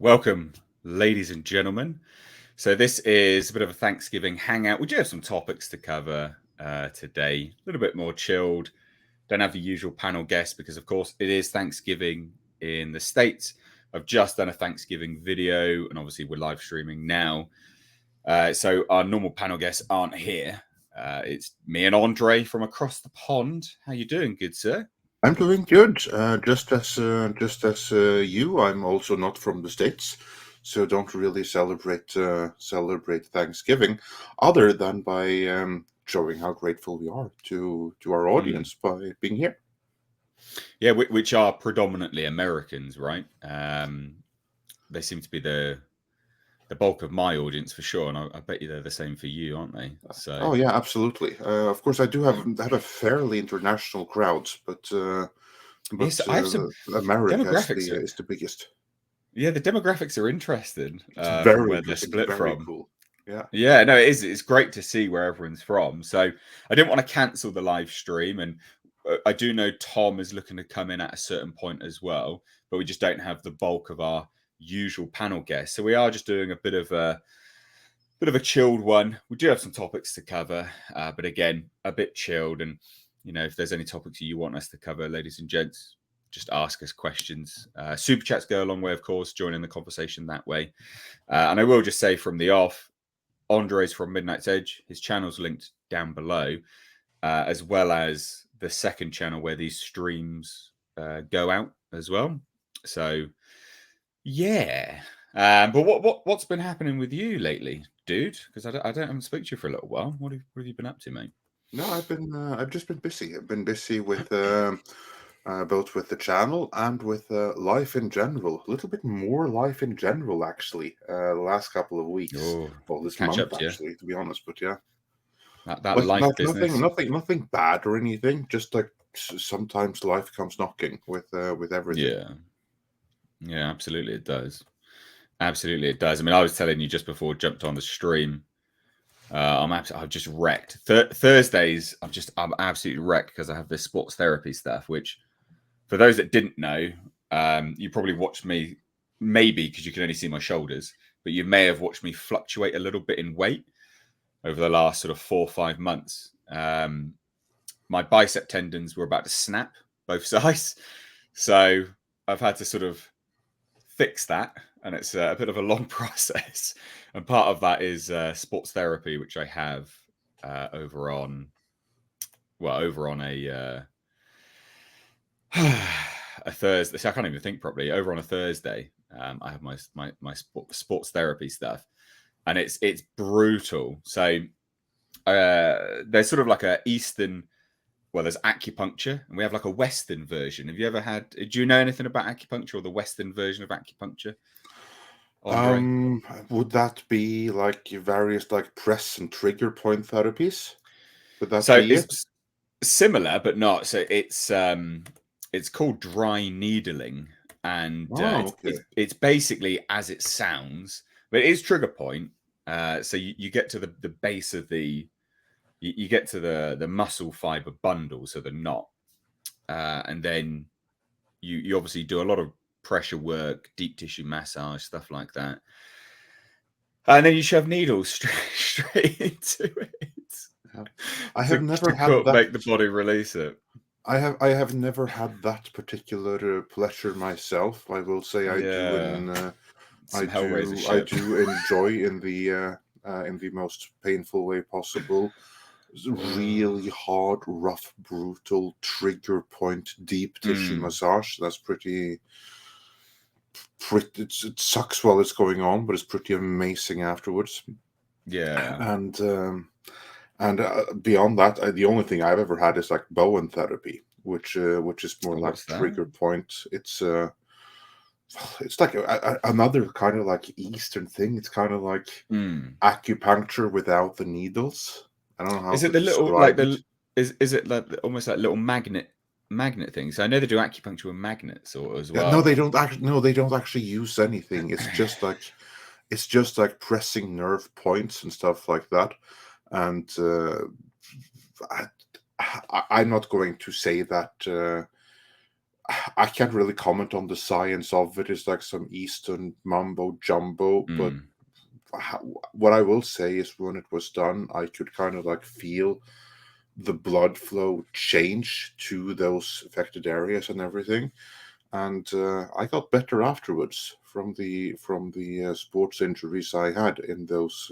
Welcome, ladies and gentlemen. So this is a bit of a Thanksgiving hangout. We do have some topics to cover today, a little bit more chilled. Don't have the usual panel guests because, of course, it is Thanksgiving in the States. I've just done a Thanksgiving video, and obviously we're live streaming now. So our normal panel guests aren't here. It's me and Andre from across the pond. How you doing, good sir? I'm doing good. Just as you, I'm also not from the States, so don't really celebrate Thanksgiving, other than by showing how grateful we are to our Hmm. audience by being here. Yeah, which are predominantly Americans, right? They seem to be the bulk of my audience for sure, and I bet you they're the same for you, aren't they? So Oh yeah, absolutely. Of course, I do have a fairly international crowd, but yes, I have some America demographics. is the biggest. Yeah, the demographics are interesting It's from very where they're good. It's split very from. cool. Yeah. Yeah, no, it is. It's great to see where everyone's from. So I didn't want to cancel the live stream, and I do know Tom is looking to come in at a certain point as well, but we just don't have the bulk of our usual panel guests. So we are just doing a bit of a chilled one. We do have some topics to cover, but again, a bit chilled. And if there's any topics you want us to cover, ladies and gents, just ask us questions. Super chats go a long way, of course, joining the conversation that way. And I will just say from the off, Andre's from Midnight's Edge. His channel's linked down below, as well as the second channel where these streams go out as well. So yeah. But what's been happening with you lately, dude? Because I don't haven't spoken to you for a little while. What have you been up to, mate? No, I've just been busy. I've been busy with both with the channel and with life in general. A little bit more life in general, actually. The last couple of weeks, Oh, well, this catch up month to you. actually, to be honest. But yeah, That life business. nothing bad or anything. Just like sometimes life comes knocking with everything. Yeah, yeah, absolutely, it does. Absolutely, it does. I mean, I was telling you just before I jumped on the stream. I've just wrecked. Thursdays, I'm absolutely wrecked because I have this sports therapy stuff. Which, for those that didn't know, you probably watched me maybe because you can only see my shoulders, but you may have watched me fluctuate a little bit in weight over the last sort of 4 or 5 months. My bicep tendons were about to snap both sides, so I've had to sort of fix that, and it's a bit of a long process. And part of that is sports therapy, which I have over on a Thursday. So I can't even think properly. Over on a Thursday, I have my sports therapy stuff, and it's brutal. So there's sort of like a Eastern. Well, there's acupuncture, and we have like a Western version. Have you ever had? Do you know anything about acupuncture or the Western version of acupuncture, Andre? Would that be like various like press and trigger point therapies? Would that So be it? it's similar, but not. So it's called dry needling, and Oh, it's okay. it's it's basically as it sounds, but it is trigger point. So you get to the base of you get to the muscle fiber bundle, so the knot, and then you obviously do a lot of pressure work, deep tissue massage, stuff like that, and then you shove needles straight into it Yeah. I have to never had that. make the body release it. I have never had that particular pleasure myself. I will say I do, Yeah, and some Hellraiser I shit. do enjoy in the most painful way possible. Really hard, rough, brutal trigger point, deep tissue Mm, massage. That's pretty. It sucks while it's going on, but it's pretty amazing afterwards. yeah. And beyond that, the only thing I've ever had is like Bowen therapy, which is more Oh, like what's that? trigger point. It's like another kind of like Eastern thing. It's kind of like Mm. acupuncture without the needles. I don't know how Is it to the little like describe it. is it like almost like little magnet things? I know they do acupuncture with magnets or as Yeah, no, well. they don't actually use anything. It's just like pressing nerve points and stuff like that. And I, I'm not going to say that I can't really comment on the science of it. It's like some Eastern mumbo jumbo, but Mm. what I will say is when it was done, I could kind of like feel the blood flow change to those affected areas and everything, and I got better afterwards from the sports injuries I had in those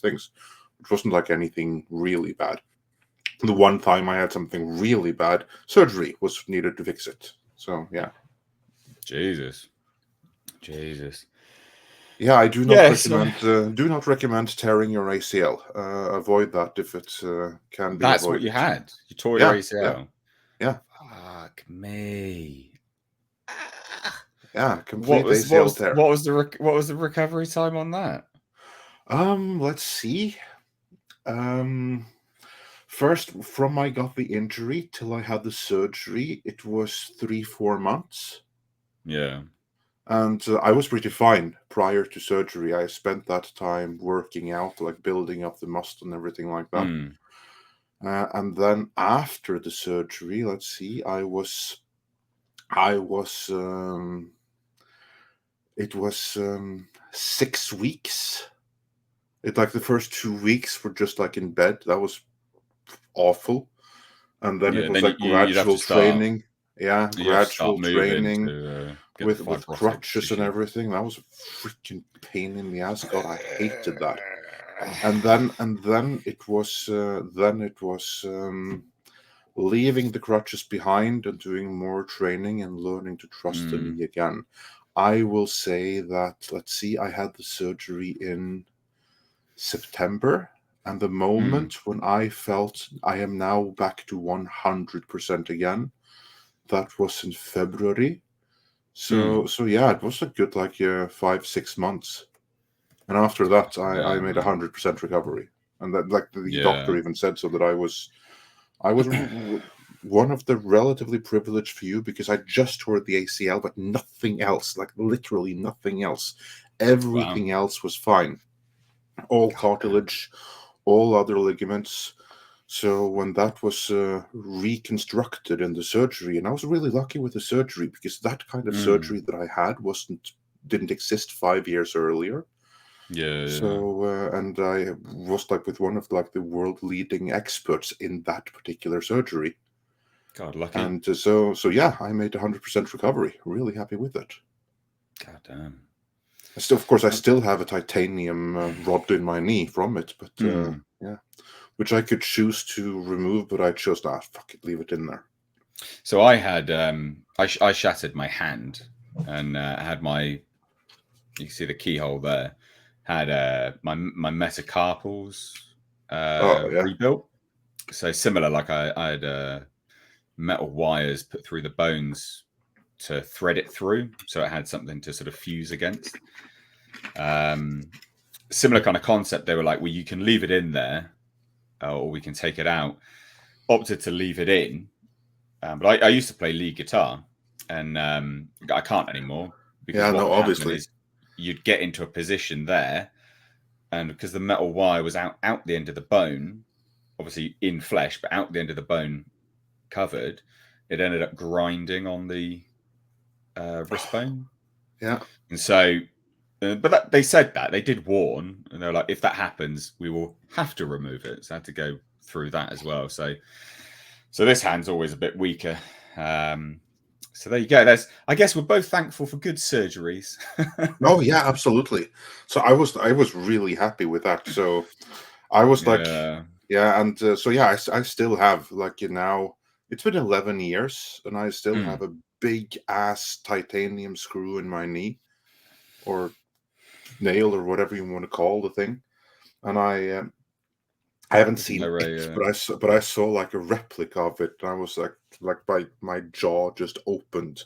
things. It wasn't like anything really bad. The one time I had something really bad, surgery was needed to fix it. So yeah. Jesus. Jesus. Yeah, I do not Yes, recommend tearing your ACL. Avoid that if it can be that's what you avoided. had. You tore your Yeah, yeah, ACL. yeah, Fuck me. Ah. yeah. Complete ACL tear. What was the recovery time on that? Let's see. Um, First, from I got the injury till I had the surgery, it was 3-4 months, Yeah. and I was pretty fine prior to surgery. I spent that time working out, like building up the muscle and everything like that. Mm. And then after the surgery, let's see, I was, it was 6 weeks. It like the first 2 weeks were just like in bed. That was awful. And then it Yeah. was Then like you'd have to gradual start. training. Yeah, You have to start gradual moving training to get the with fibrotic crutches and tissue. everything. That was a freaking pain in the ass. God, I hated that. Uh, And then it was leaving the crutches behind and doing more training and learning to trust the Mm. knee again. I will say that, let's see, I had the surgery in September, and the Mm. moment when I felt I am now back to 100% again, that was in February. So Mm. so yeah, it was a good like 5-6 months, and after that, I Damn, made man. 100% recovery, and that like the doctor Yeah. even said so that I was one of the relatively privileged few because I just tore the ACL, but nothing else, like literally nothing else. Wow. Everything else was fine. All God damn. cartilage, all other ligaments. So when that was reconstructed in the surgery, and I was really lucky with the surgery because that kind of Mm. surgery that I had didn't exist 5 years earlier. Yeah. Yeah. So and I was like with one of like the world leading experts in that particular surgery. God, lucky. And so yeah, I made 100% recovery. Really happy with it. God damn. Still, of course, I still have a titanium rod in my knee from it, but Mm. yeah, which I could choose to remove, but I chose not. Fuck it, leave it in there. So I had I shattered my hand and had my, you can see the keyhole there, had my metacarpals Oh yeah, rebuilt. So similar, like I had metal wires put through the bones to thread it through, so it had something to sort of fuse against. Um, Similar kind of concept. They were like, well, you can leave it in there, or we can take it out. Opted to leave it in, but I used to play lead guitar, and I can't anymore because yeah. what No, would happen obviously, is you'd get into a position there, and because the metal wire was out the end of the bone, obviously in flesh, but out the end of the bone covered, it ended up grinding on the wrist bone, yeah, and so. But they said that they did warn, and they're like, if that happens, we will have to remove it. So I had to go through that as well. So this hand's always a bit weaker. So there you go. I guess we're both thankful for good surgeries. oh yeah, absolutely. So I was really happy with that. So I was like, Yeah. yeah, and so yeah, I still have like now it's been 11 years, and I still have Mm. a big ass titanium screw in my knee or nail or whatever you want to call the thing, and I haven't I didn't seen know it, Ray. but I saw like a replica of it, and I was like my jaw just opened,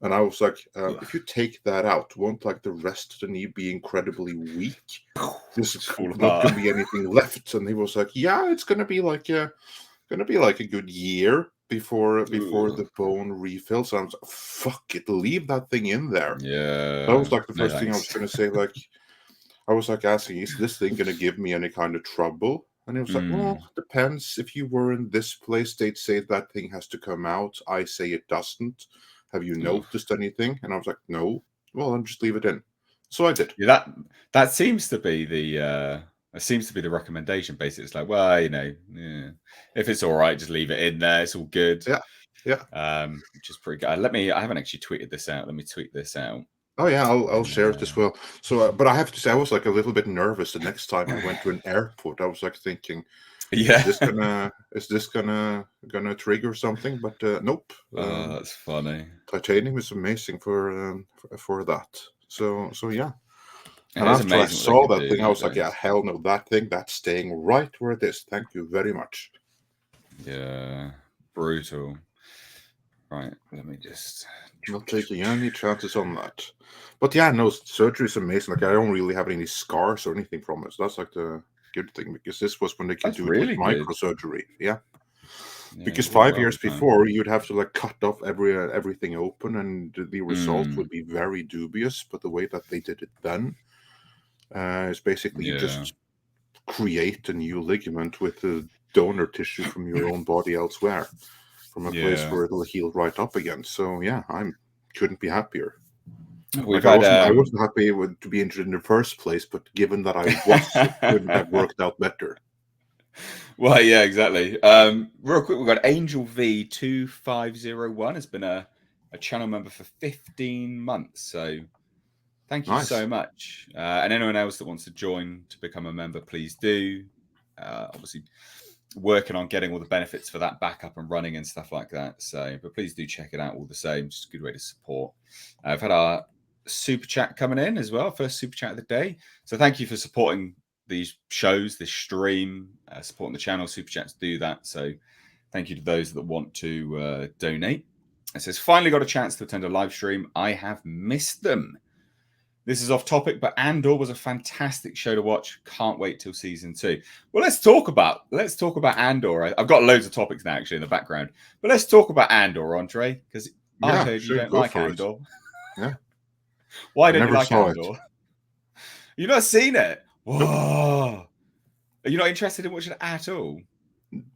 and I was like, if you take that out, won't like the rest of the knee be incredibly weak? There's Just fall not apart. going to be anything left. And he was like, yeah, it's going to be like a good year before Ugh. the bone refills. So I was like, fuck it, leave that thing in there. That was Yeah. like the No first thing I was thanks. going to say. Like I was like asking, is this thing going to give me any kind of trouble? And he was like, well, Mm. depends. If you were in this place, they'd say that thing has to come out. I say it doesn't. Have you Oof. noticed anything? And I was like, no. Well, then just leave it in. So I did. Yeah, that seems to be the recommendation. Basically, it's like, well, yeah, if it's all right, just leave it in there. It's all good. Yeah. Yeah. Which is pretty good. I haven't actually tweeted this out. Let me tweet this out. Oh yeah, I'll And share it as well. So, but I have to say, I was like a little bit nervous the next time I went to an airport. I was like thinking, is yeah, this gonna trigger something? But nope. that's funny. Titanium is amazing for that. So yeah. It And is after I amazing what they saw can that do thing, I was like, yeah, nowadays. hell no, that's staying right where it is. Thank you very much. Yeah, brutal. Right, let me just. Not taking any chances on that. But yeah, no, surgery is amazing. Like I don't really have any scars or anything from it. So that's like the good thing because this was when they could That's do it with really good. microsurgery. Yeah. Yeah, Because really 5 well years done. before you'd have to like cut off everything open and the result Mm, would be very dubious. But the way that they did it then is basically you yeah, just create a new ligament with the donor tissue from your own body elsewhere, from a place yeah. where it'll heal right up again. So yeah, I couldn't be happier. We've Like had I wasn't happy with, to be injured in the first place, but given that I was, it couldn't have worked out better. well, yeah, exactly. Real quick, we've got Angel V2501 has been a channel member for 15 months. So thank you Nice. so much. And anyone else that wants to join to become a member, please do. Obviously, working on getting all the benefits for that back up and running and stuff like that. So, but please do check it out all the same. It's a good way to support. I've had our super chat coming in as well. First super chat of the day. So thank you for supporting these shows, this stream, supporting the channel. Super chats do that. So thank you to those that want to donate. It says, finally got a chance to attend a live stream. I have missed them. This is off topic, but Andor was a fantastic show to watch. Can't wait till season 2. Well, let's talk about Andor. I've got loads of topics now actually in the background, but let's talk about Andor, Andre, because I Yeah, heard you sure, don't go like for it. Andor. Yeah, Why I don't you never like saw it. Andor? You've not seen it. Nope. Whoa! Are you not interested in watching it at all?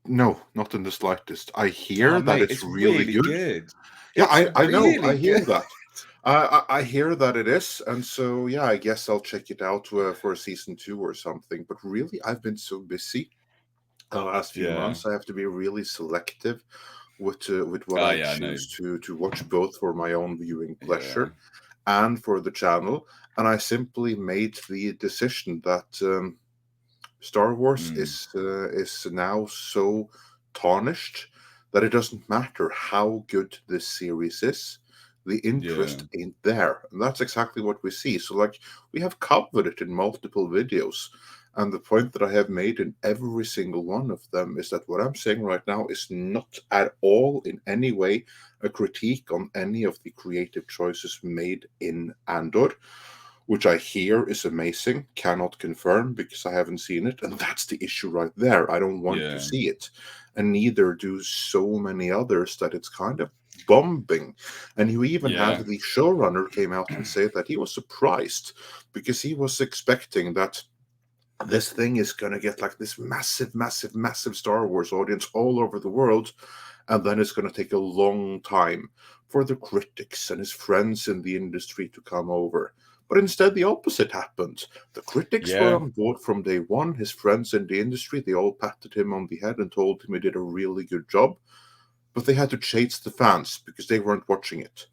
No, not in the slightest. I Oh, hear that mate, it's it's really really good. good. Yeah, It's I know. really I hear good. that. I hear that it is, and so yeah, I guess I'll check it out for season 2 or something. But really, I've been so busy the last few Yeah. months. I have to be really selective with what Oh, I yeah, I know. choose to watch, both for my own viewing Yeah. pleasure and for the channel. And I simply made the decision that Star Wars Mm, is now so tarnished that it doesn't matter how good this series is. The yeah. interest ain't there, and that's exactly what we see. So, like, we have covered it in multiple videos, and the point that I have made in every single one of them is that what I'm saying right now is not at all in any way a critique on any of the creative choices made in Andor, which I hear is amazing, cannot confirm because I haven't seen it. And that's the issue right there. I don't want to Yeah. see it. And neither do so many others that it's kind of bombing. And you even had Yeah. the showrunner came out and said that he was surprised because he was expecting that this thing is going to get like this massive, massive, massive Star Wars audience all over the world. And then it's going to take a long time for the critics and his friends in the industry to come over. But instead, the opposite happened. The critics were Yeah. on board from day one. His friends in the industry, they all patted him on the head and told him he did a really good job. But they had to chase the fans because they weren't watching it.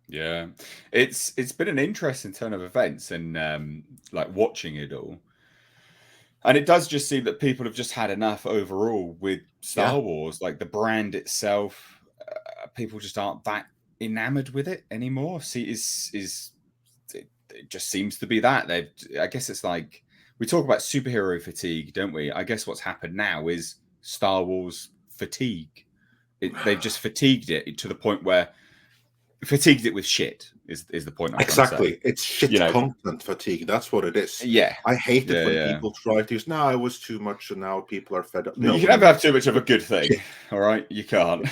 Yeah, it's been an interesting turn of events and like watching it all, and it does just seem that people have just had enough overall with Yeah, Star Wars, like the brand itself. People just aren't that enamored with it anymore. See, it just seems to be that they. I guess it's like we talk about superhero fatigue, don't we? I guess what's happened now is Star Wars fatigue. They've just fatigued it to the point where fatigued it with shit is the point I'm trying to say. exactly. It's You shit know, content fatigue. That's what it is. yeah, I hate it yeah, when yeah. people try to use, no, it was too much, and now people are fed up. No, No, you can no, never no. have too much of a good thing. All right, you can't.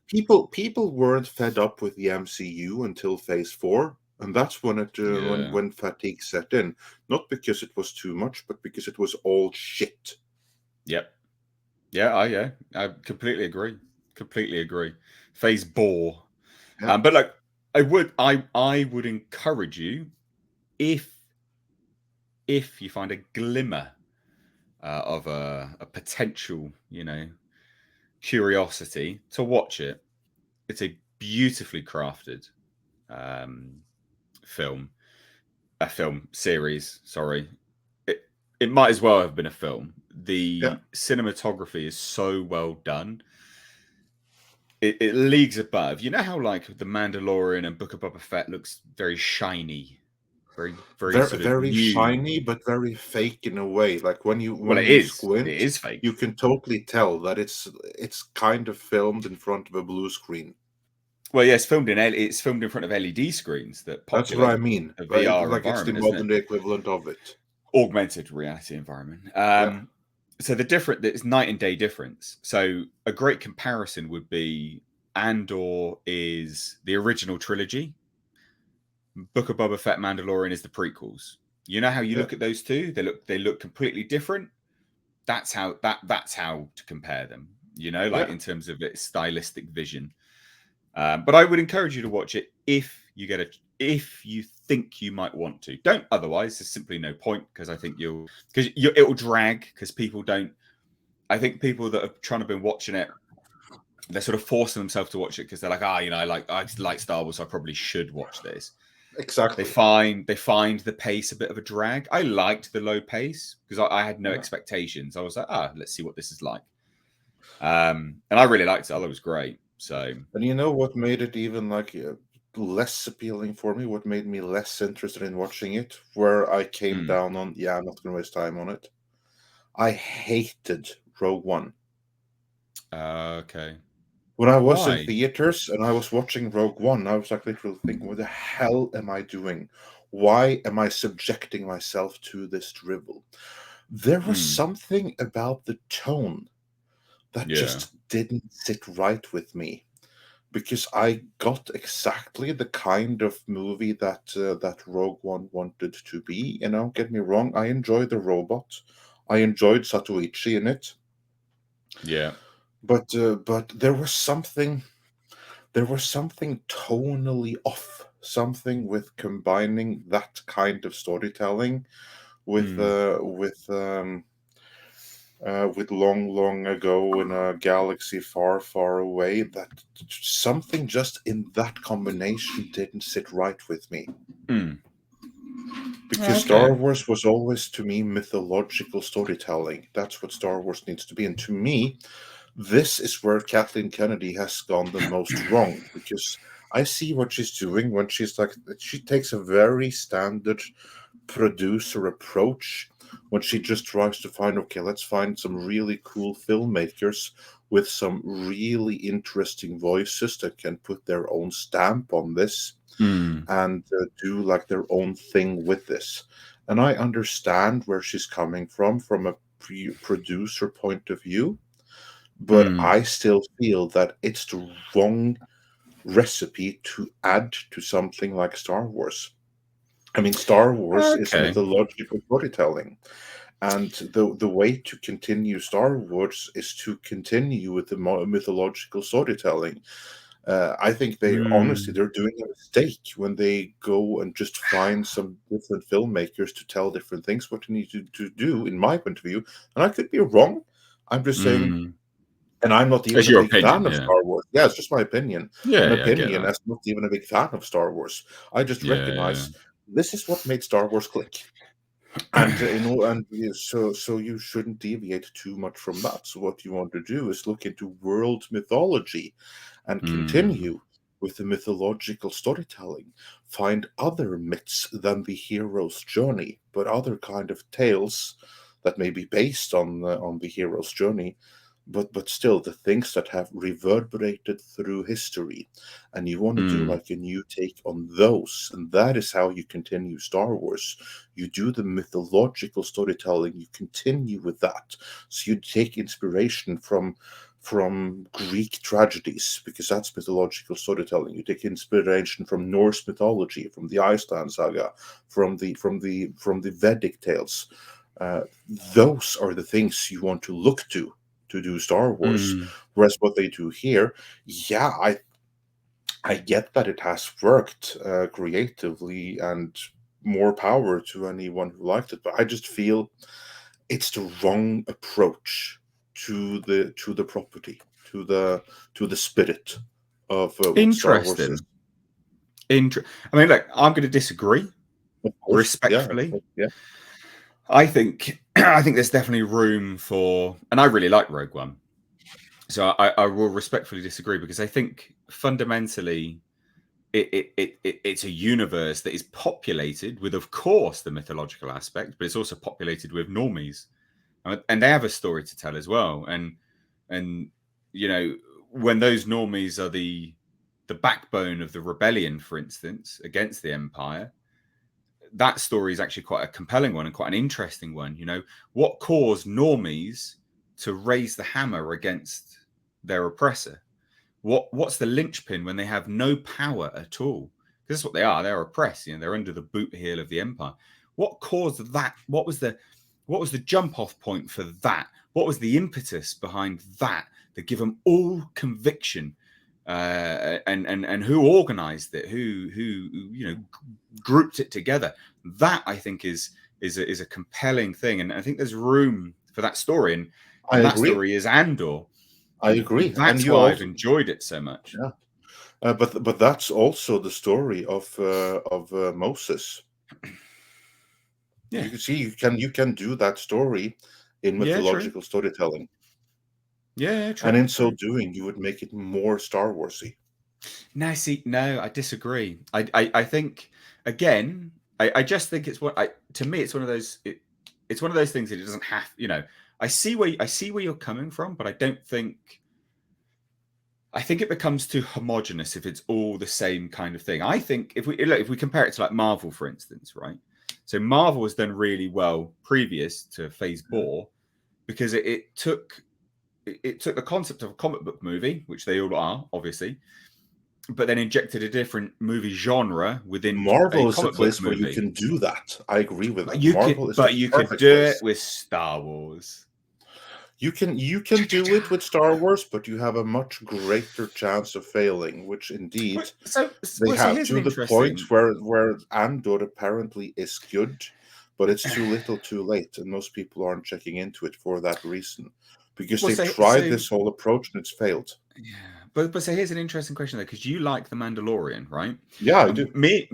People weren't fed up with the MCU until Phase 4, and that's when it Yeah, when fatigue set in. Not because it was too much, but because it was all shit. Yep. Yeah, I completely agree. Completely agree. Phase bore. Yeah, But like, I would encourage you, if you find a glimmer of a potential, curiosity, to watch it. It's a beautifully crafted um, film, a film series. Sorry, it it might as well have been a film. yeah. The cinematography is so well done. It leagues above. You know how like the Mandalorian and Book of Boba Fett looks very shiny, very very Very sort of very new. shiny, but very fake in a way. Like Well, when you it squint, is you fake. can totally tell that it's kind of filmed in front of a blue screen. Well, yeah, it's filmed in front of LED screens that That's what I populate mean. a Right? VR Like it's the environment, isn't it? modern day equivalent of it. Augmented reality environment. Yeah, So it's night and day difference. So a great comparison would be Andor is the original trilogy. Book of Boba Fett, Mandalorian is the prequels. You know how you yeah, look at those two? They look completely different. That's how to compare them. Like yeah. in terms of its stylistic vision. But I would encourage you to watch it if you think you might want to. Don't otherwise. There's simply no point, because I think it will drag, because people don't. I think people that have trying to been watching it, they're sort of forcing themselves to watch it because they're like, I like Star Wars, so I probably should watch this. They Exactly. find the pace a bit of a drag. I liked the low pace because I had no Yeah. expectations. I was like, let's see what this is like. And I really liked it. I thought it was great. So, And you know what made it even like less appealing for me? What made me less interested in watching it? Where I came mm, down on, yeah, I'm not going to waste time on it. I hated Rogue One. okay. When I was in Why? theaters and I was watching Rogue One, I was like literally thinking, what the hell am I doing? Why am I subjecting myself to this drivel? There was Mm, something about the tone that yeah. just didn't sit right with me, because I got exactly the kind of movie that Rogue One wanted to be. Don't get me wrong, I enjoyed the robot, I enjoyed Satoichi in it, Yeah. but there was something tonally off. Something with combining that kind of storytelling with Mm, long, long ago in a galaxy far, far away. That something just in that combination didn't sit right with me. mm. Because Star Okay. Wars was always to me mythological storytelling. That's what Star Wars needs to be. And to me, this is where Kathleen Kennedy has gone the most wrong, because I see what she's doing when she's like, she takes a very standard producer approach when she just tries to find, okay, let's find some really cool filmmakers with some really interesting voices that can put their own stamp on this Mm, and do like their own thing with this. And I understand where she's coming from a producer point of view, but mm. I still feel that it's the wrong recipe to add to something like Star Wars. I mean, Star Wars is Okay. mythological storytelling, and the way to continue Star Wars is to continue with the mythological storytelling. I think Mm, they're doing a mistake when they go and just find some different filmmakers to tell different things. What they need to do, in my point of view, and I could be wrong. I'm just saying, mm. and I'm not even It's a your big opinion, fan of yeah. Star Wars. Yeah, it's just my opinion. Yeah, An yeah, I get opinion that. as not even a big fan of Star Wars. I just Yeah, recognize this is what made Star Wars click. And so you shouldn't deviate too much from that. So what you want to do is look into world mythology and Mm, continue with the mythological storytelling. Find other myths than the hero's journey, but other kind of tales that may be based on the hero's journey, but still the things that have reverberated through history, and you want to do mm, like a new take on those, and that is how you continue Star Wars. You do the mythological storytelling, you continue with that. So you take inspiration from Greek tragedies, because that's mythological storytelling. You take inspiration from Norse mythology, from the Iceland saga, from the Vedic tales. Uh, those are the things you want to look to do Star Wars. Mm. Whereas what they do here, yeah, I get that it has worked creatively, and more power to anyone who liked it, but I just feel it's the wrong approach to the property, to the spirit of what Star Wars is. Interesting. I mean, look, I'm going to disagree Of course, yeah, of respectfully. course, yeah. I think I think there's definitely room for, and I really like Rogue One. So I will respectfully disagree, because I think fundamentally it's a universe that is populated with, of course, the mythological aspect, but it's also populated with normies, and they have a story to tell as well. And you know, when those normies are the backbone of the rebellion, for instance, against the Empire, that story is actually quite a compelling one and quite an interesting one. You know, what caused normies to raise the hammer against their oppressor? What's the linchpin when they have no power at all? Because that's what they are. They're oppressed. You know, they're under the boot heel of the empire. What caused that? What was the jump off point for that? What was the impetus behind that give them all conviction? And who organized it? Who you know grouped it together? That, I think, is a compelling thing, and I think there's room for that story, I and that agree. story is Andor. I agree, and That's you why I've also, enjoyed it so much. yeah. But that's also the story of Moses. Yeah, You can see you can do that story in yeah, true. mythological storytelling, Yeah, and true, in so true. doing, you would make it more Star Warsy. No, see, no, I disagree. I think, again, I just think it's what I to me it's one of those it's one of those things that it doesn't have. You know, I see where you're coming from, but I don't think. I think it becomes too homogenous if it's all the same kind of thing. I think if we compare it to like Marvel, for instance, right? So Marvel has done really well previous to Phase Four, because it took the concept of a comic book movie, which they all are, obviously, but then injected a different movie genre within a Marvel is a comic book place where you movie. can do that. I agree with But that. Marvel is the you could perfect do it place. with Star Wars. You can do it with Star Wars, but you have a much greater chance of failing, which indeed they So have, here's an to the point interesting. where Andor apparently is good, but it's too little, too late, and most people aren't checking into it for that reason, because Well, they've so tried this whole approach and it's failed. yeah, but so here's an interesting question though, because you like The Mandalorian, right? Yeah, I And do. me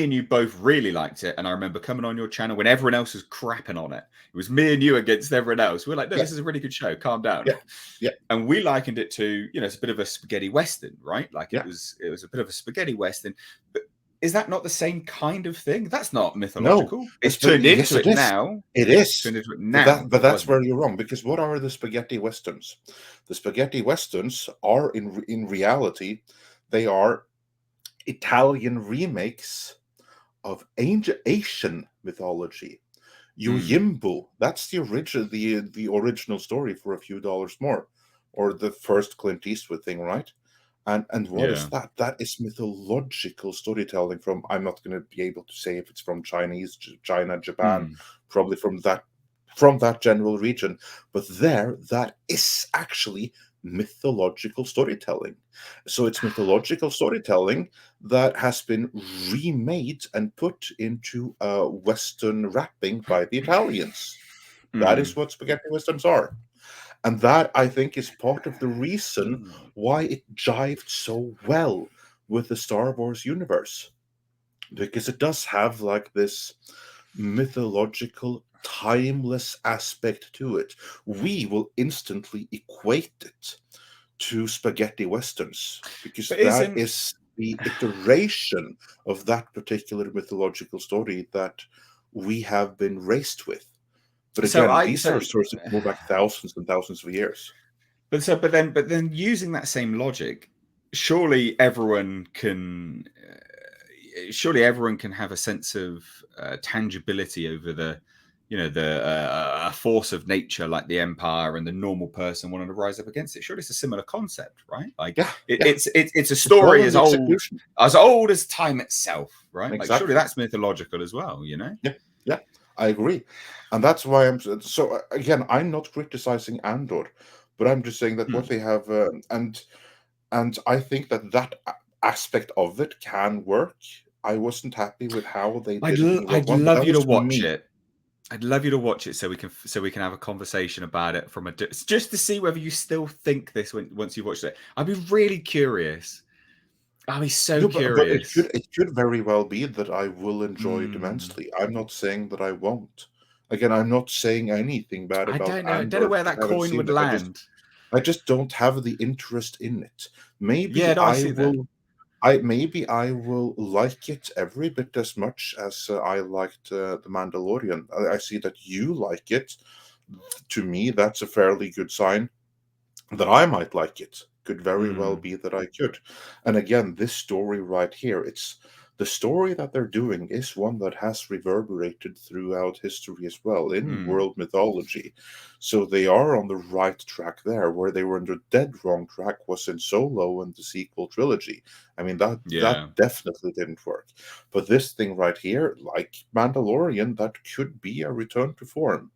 and you both really liked it, and I remember coming on your channel when everyone else was crapping on it. It was me and you against everyone else. We're like, no, Yeah, this is a really good show. Calm down. yeah, yeah, And we likened it to, you know, it's a bit of a spaghetti western, right? Like yeah. it was a bit of a spaghetti western. But is that not the same kind of thing? That's not No, mythological. It's turned yes, into it it is. now. It is. Turned into it now, But but it that's wasn't. where you're wrong. Because what are the spaghetti westerns? The spaghetti westerns are in reality, they are Italian remakes of ancient Asian mythology. Mm, Yojimbo, that's the original story for a few dollars more, or the first Clint Eastwood thing, right? And what is yeah. that? That is mythological storytelling from, I'm not going to be able to say if it's from China, Japan, Mm. probably from that general region, but there that is actually mythological storytelling. So it's mythological storytelling that has been remade and put into a Western wrapping by the Italians. That is Mm. what spaghetti westerns are. And that, I think, is part of the reason Mm. why it jived so well with the Star Wars universe. Because it does have like this mythological, timeless aspect to it. We will instantly equate it to spaghetti westerns because But that isn't is the iteration of that particular mythological story that we have been raised with. But so again, I these so are sources that go back thousands and thousands of years. but then using that same logic, surely everyone can surely everyone can have a sense of tangibility over the you know the a force of nature like the empire, and the normal person wanting to rise up against it. Surely it's a similar concept, right? Like Yeah, yeah. it's a It's all story in the execution. as old as time itself, right? Like surely Exactly. that's mythological as well, you know. Yeah, yeah. I agree, and that's why I'm so. Again, I'm not criticizing Andor, but I'm just saying that what Hmm. they have, and I think that aspect of it can work. I wasn't happy with how they did it in Rogue I'd One, but love that you to was watch me. it. I'd love you to watch it so we can have a conversation about it from just to see whether you still think this once you watched it. I'd be really curious. I'd be so No, but curious. it should very well be that I will enjoy it Hmm. immensely. I'm not saying that I won't. Again, I'm not saying anything bad I about don't know. I don't know Andor where because that I haven't coin seen would it. land. I just don't have the interest in it. Yeah, Maybe no, I see that. maybe I will like it every bit as much as I liked The Mandalorian. I see that you like it. To me, that's a fairly good sign that I might like it. Could very well Hmm. be that I could. And again, this story right here, it's the story that they're doing is one that has reverberated throughout history as well in Hmm. world mythology. So they are on the right track there. Where they were on the dead wrong track was in Solo and the sequel trilogy. I mean that Yeah. definitely didn't work. But this thing right here, like Mandalorian, that could be a return to form.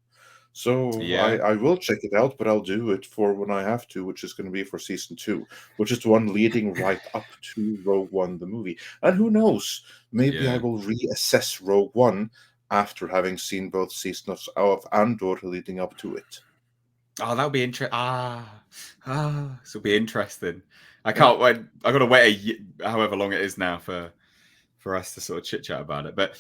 So Yeah. I will check it out, but I'll do it for when I have to, which is going to be for season two, which is the one leading right up to Rogue One, the movie. And who knows? Maybe I Yeah. will reassess Rogue One after having seen both seasons of Andor leading up to it. Oh, that'll be interesting. This will be interesting. I Yeah, can't wait. I got to wait however long it is now for us to sort of chit chat about it. But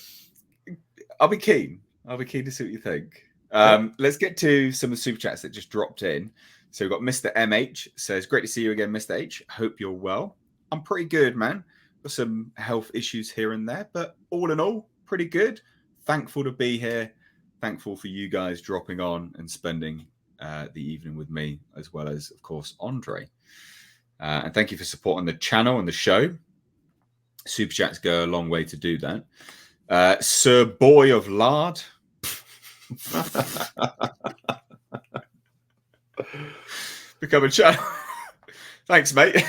I'll be keen. I'll be keen to see what you think. yeah. Let's get to some of the super chats that just dropped in. So we've got Mr. MH says, "Great to see you again, Mr. H. Hope you're well. I'm pretty good, man. Got some health issues here and there, but all in all, pretty good. Thankful to be here. Thankful for you guys dropping on and spending the evening with me, as well as, of course, Andre. And thank you for supporting the channel and the show. Super chats go a long way to do that. Sir Boy of Lard. Become a channel. Thanks, mate.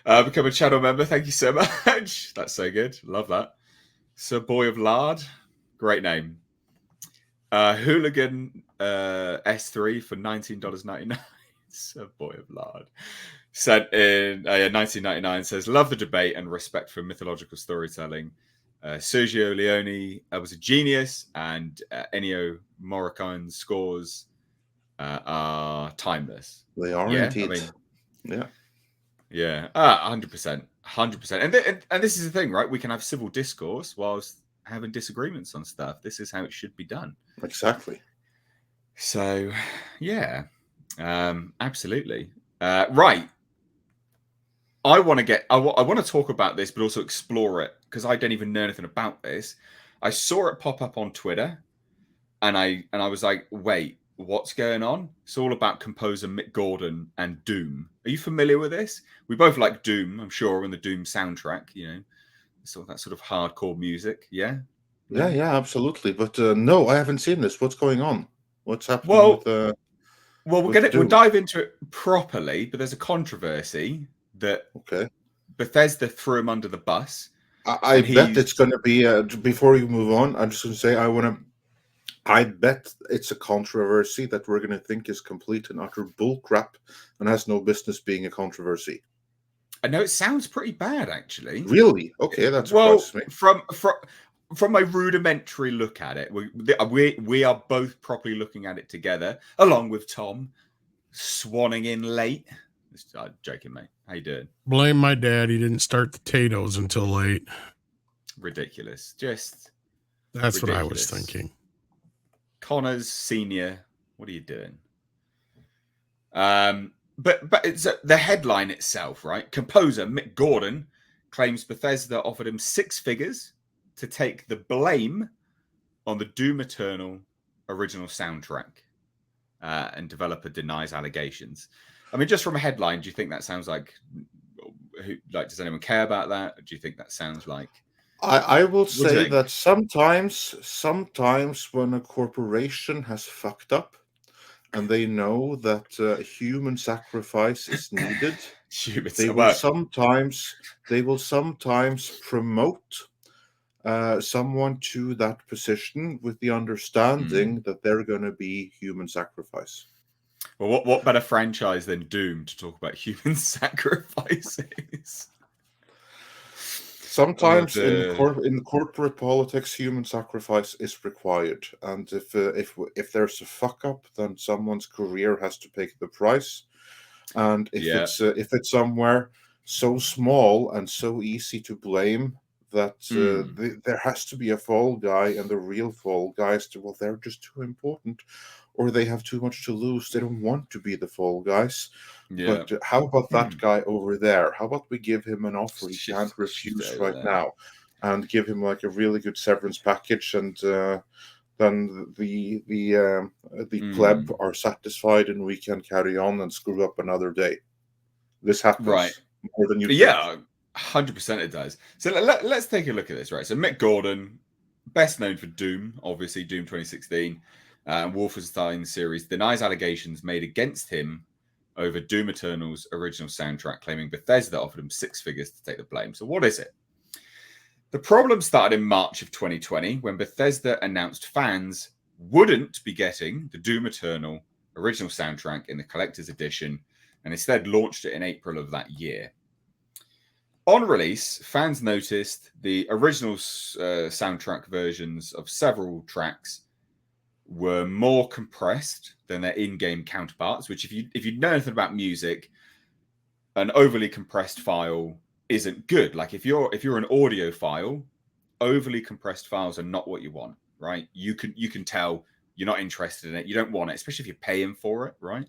Become a channel member. Thank you so much. That's so good. Love that. Sir Boy of Lard. Great name. Hooligan S3 for $19.99. Sir Boy of Lard. Sent in 1999 says, "Love the debate and respect for mythological storytelling. Sergio Leone was a genius, and Ennio Morricone's scores are timeless." They are Yeah, I indeed. mean, Yeah, yeah, 100%, 100%. And this is the thing, right? We can have civil discourse whilst having disagreements on stuff. This is how it should be done. exactly. So, yeah, absolutely. Right. I want to want to talk about this, but also explore it because I don't even know anything about this. I saw it pop up on Twitter, and I was like, wait, what's going on? It's all about composer Mick Gordon and Doom. Are you familiar with this? We both like Doom, I'm sure, and the Doom soundtrack. You know, that sort of hardcore music. Yeah, Yeah, no. yeah, absolutely. But no, I haven't seen this. What's going on? What's happening Well, we'll Doom? dive into it properly, but there's a controversy that Okay. Bethesda threw him under the bus, I and bet he's it's going to be. Before you move on, I'm just going to say I want to. I bet it's a controversy that we're going to think is complete and utter bullcrap and has no business being a controversy. I know it sounds pretty bad, actually. Really? Okay, that Well, surprises me. from my rudimentary look at it, we are both properly looking at it together, along with Tom swanning in late. Joking, mate. How you doing? Blame my dad. He didn't start the potatoes until late. Ridiculous. Just That's what I was ridiculous. thinking. Connors Senior, what are you doing? But it's the headline itself, right? Composer Mick Gordon claims Bethesda offered him six figures to take the blame on the Doom Eternal original soundtrack, and developer denies allegations. I mean, just from a headline, do you think that sounds like? Does anyone care about that? Do you think that sounds like? I will What do you say think? that sometimes when a corporation has fucked up and they know that human sacrifice is needed, they will Well, sometimes promote someone to that position with the understanding that they're going to be human sacrifice. Well, what better franchise than Doom to talk about human sacrifices? Sometimes in corporate politics, human sacrifice is required, and if there's a fuck up, then someone's career has to pay the price. And if it's somewhere so small and so easy to blame that there has to be a fall guy, and the real fall guys, well, they're just too important, or they have too much to lose. They don't want to be the fall guys. Yeah. But how about that guy over there? How about we give him an offer he can't refuse right now, and give him like a really good severance package, and then the pleb are satisfied, and we can carry on and screw up another day. This happens more than you think. 100% it does. So let's take a look at this, right? So Mick Gordon, best known for Doom, obviously Doom 2016, Wolfenstein series, denies allegations made against him over Doom Eternal's original soundtrack, claiming Bethesda offered him 6 figures to take the blame. So what is it? The problem started in March of 2020 when Bethesda announced fans wouldn't be getting the Doom Eternal original soundtrack in the collector's edition, and instead launched it in April of that year. On release, fans noticed the original soundtrack versions of several tracks were more compressed than their in-game counterparts, which if you know anything about music, an overly compressed file isn't good. Like if you're an audiophile, overly compressed files are not what you want, right? You can tell you're not interested in it. You don't want it, especially if you're paying for it, right?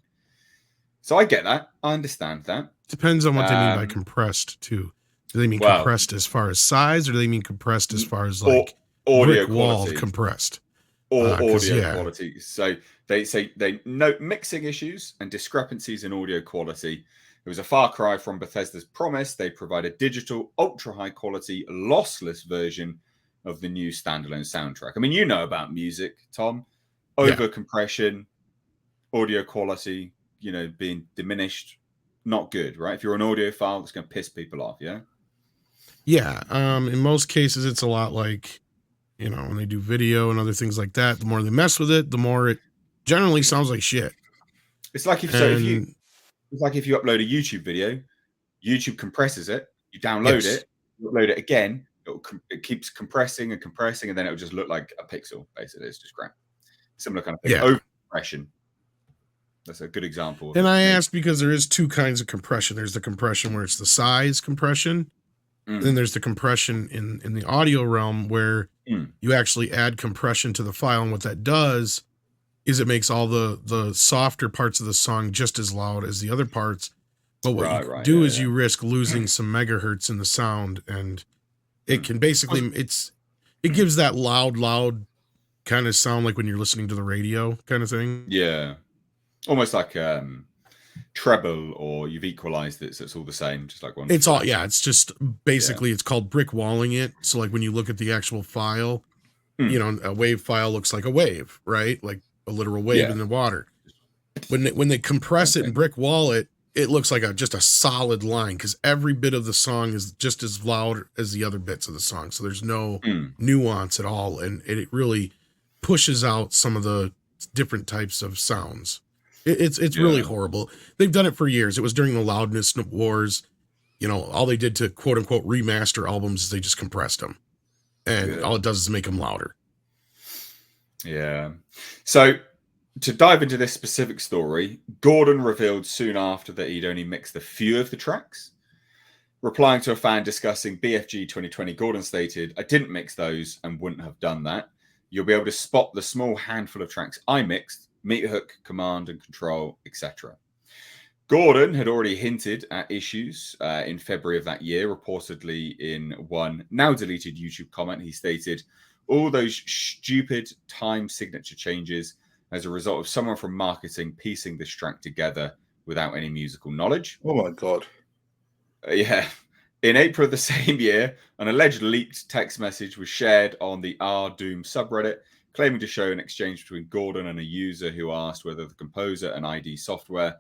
So I get that. I understand that. Depends on what they mean by compressed too. Do they mean compressed as far as size, or do they mean compressed as far as like audio brick wall compressed? Or audio quality. So they say they note mixing issues and discrepancies in audio quality. It was a far cry from Bethesda's promise. They provide a digital, ultra high quality, lossless version of the new standalone soundtrack. I mean, you know about music, Tom. Over compression, audio quality, being diminished, not good, right? If you're an audiophile, it's going to piss people off, yeah? Yeah. In most cases, it's a lot like, when they do video and other things like that, the more they mess with it, the more it generally sounds like shit. It's like if you upload a YouTube video, YouTube compresses it, you download it, you upload it again, it keeps compressing and compressing, and then it'll just look like a pixel, basically. It's just crap. Similar kind of thing. Over compression. That's a good example. And I asked because there is 2 kinds of compression. There's the compression where it's the size compression. And then there's the compression in the audio realm where you actually add compression to the file. And what that does is it makes all the softer parts of the song just as loud as the other parts. But what you do is you risk losing some megahertz in the sound. And it can basically, it gives that loud kind of sound like when you're listening to the radio kind of thing. Yeah. Almost like treble, or you've equalized it so it's all the same, just like one. It's all it's just basically it's called brick walling it. So like when you look at the actual file, a wave file looks like a wave, right? Like a literal wave in the water. When they compress it and brick wall it, it looks like just a solid line, because every bit of the song is just as loud as the other bits of the song. So there's no nuance at all, and it really pushes out some of the different types of sounds. It's really horrible. They've done it for years. It was during the loudness wars. All they did to quote unquote remaster albums is they just compressed them, and all it does is make them louder. Yeah. So to dive into this specific story, Gordon revealed soon after that he'd only mixed a few of the tracks. Replying to a fan discussing BFG 2020, Gordon stated, "I didn't mix those and wouldn't have done that. You'll be able to spot the small handful of tracks I mixed: Meat Hook, Command and Control, etc." Gordon had already hinted at issues in February of that year, reportedly in one now deleted YouTube comment. He stated, "All those stupid time signature changes as a result of someone from marketing piecing this track together without any musical knowledge." Oh my God. Yeah. In April of the same year, an alleged leaked text message was shared on the R-Doom subreddit, claiming to show an exchange between Gordon and a user who asked whether the composer and ID software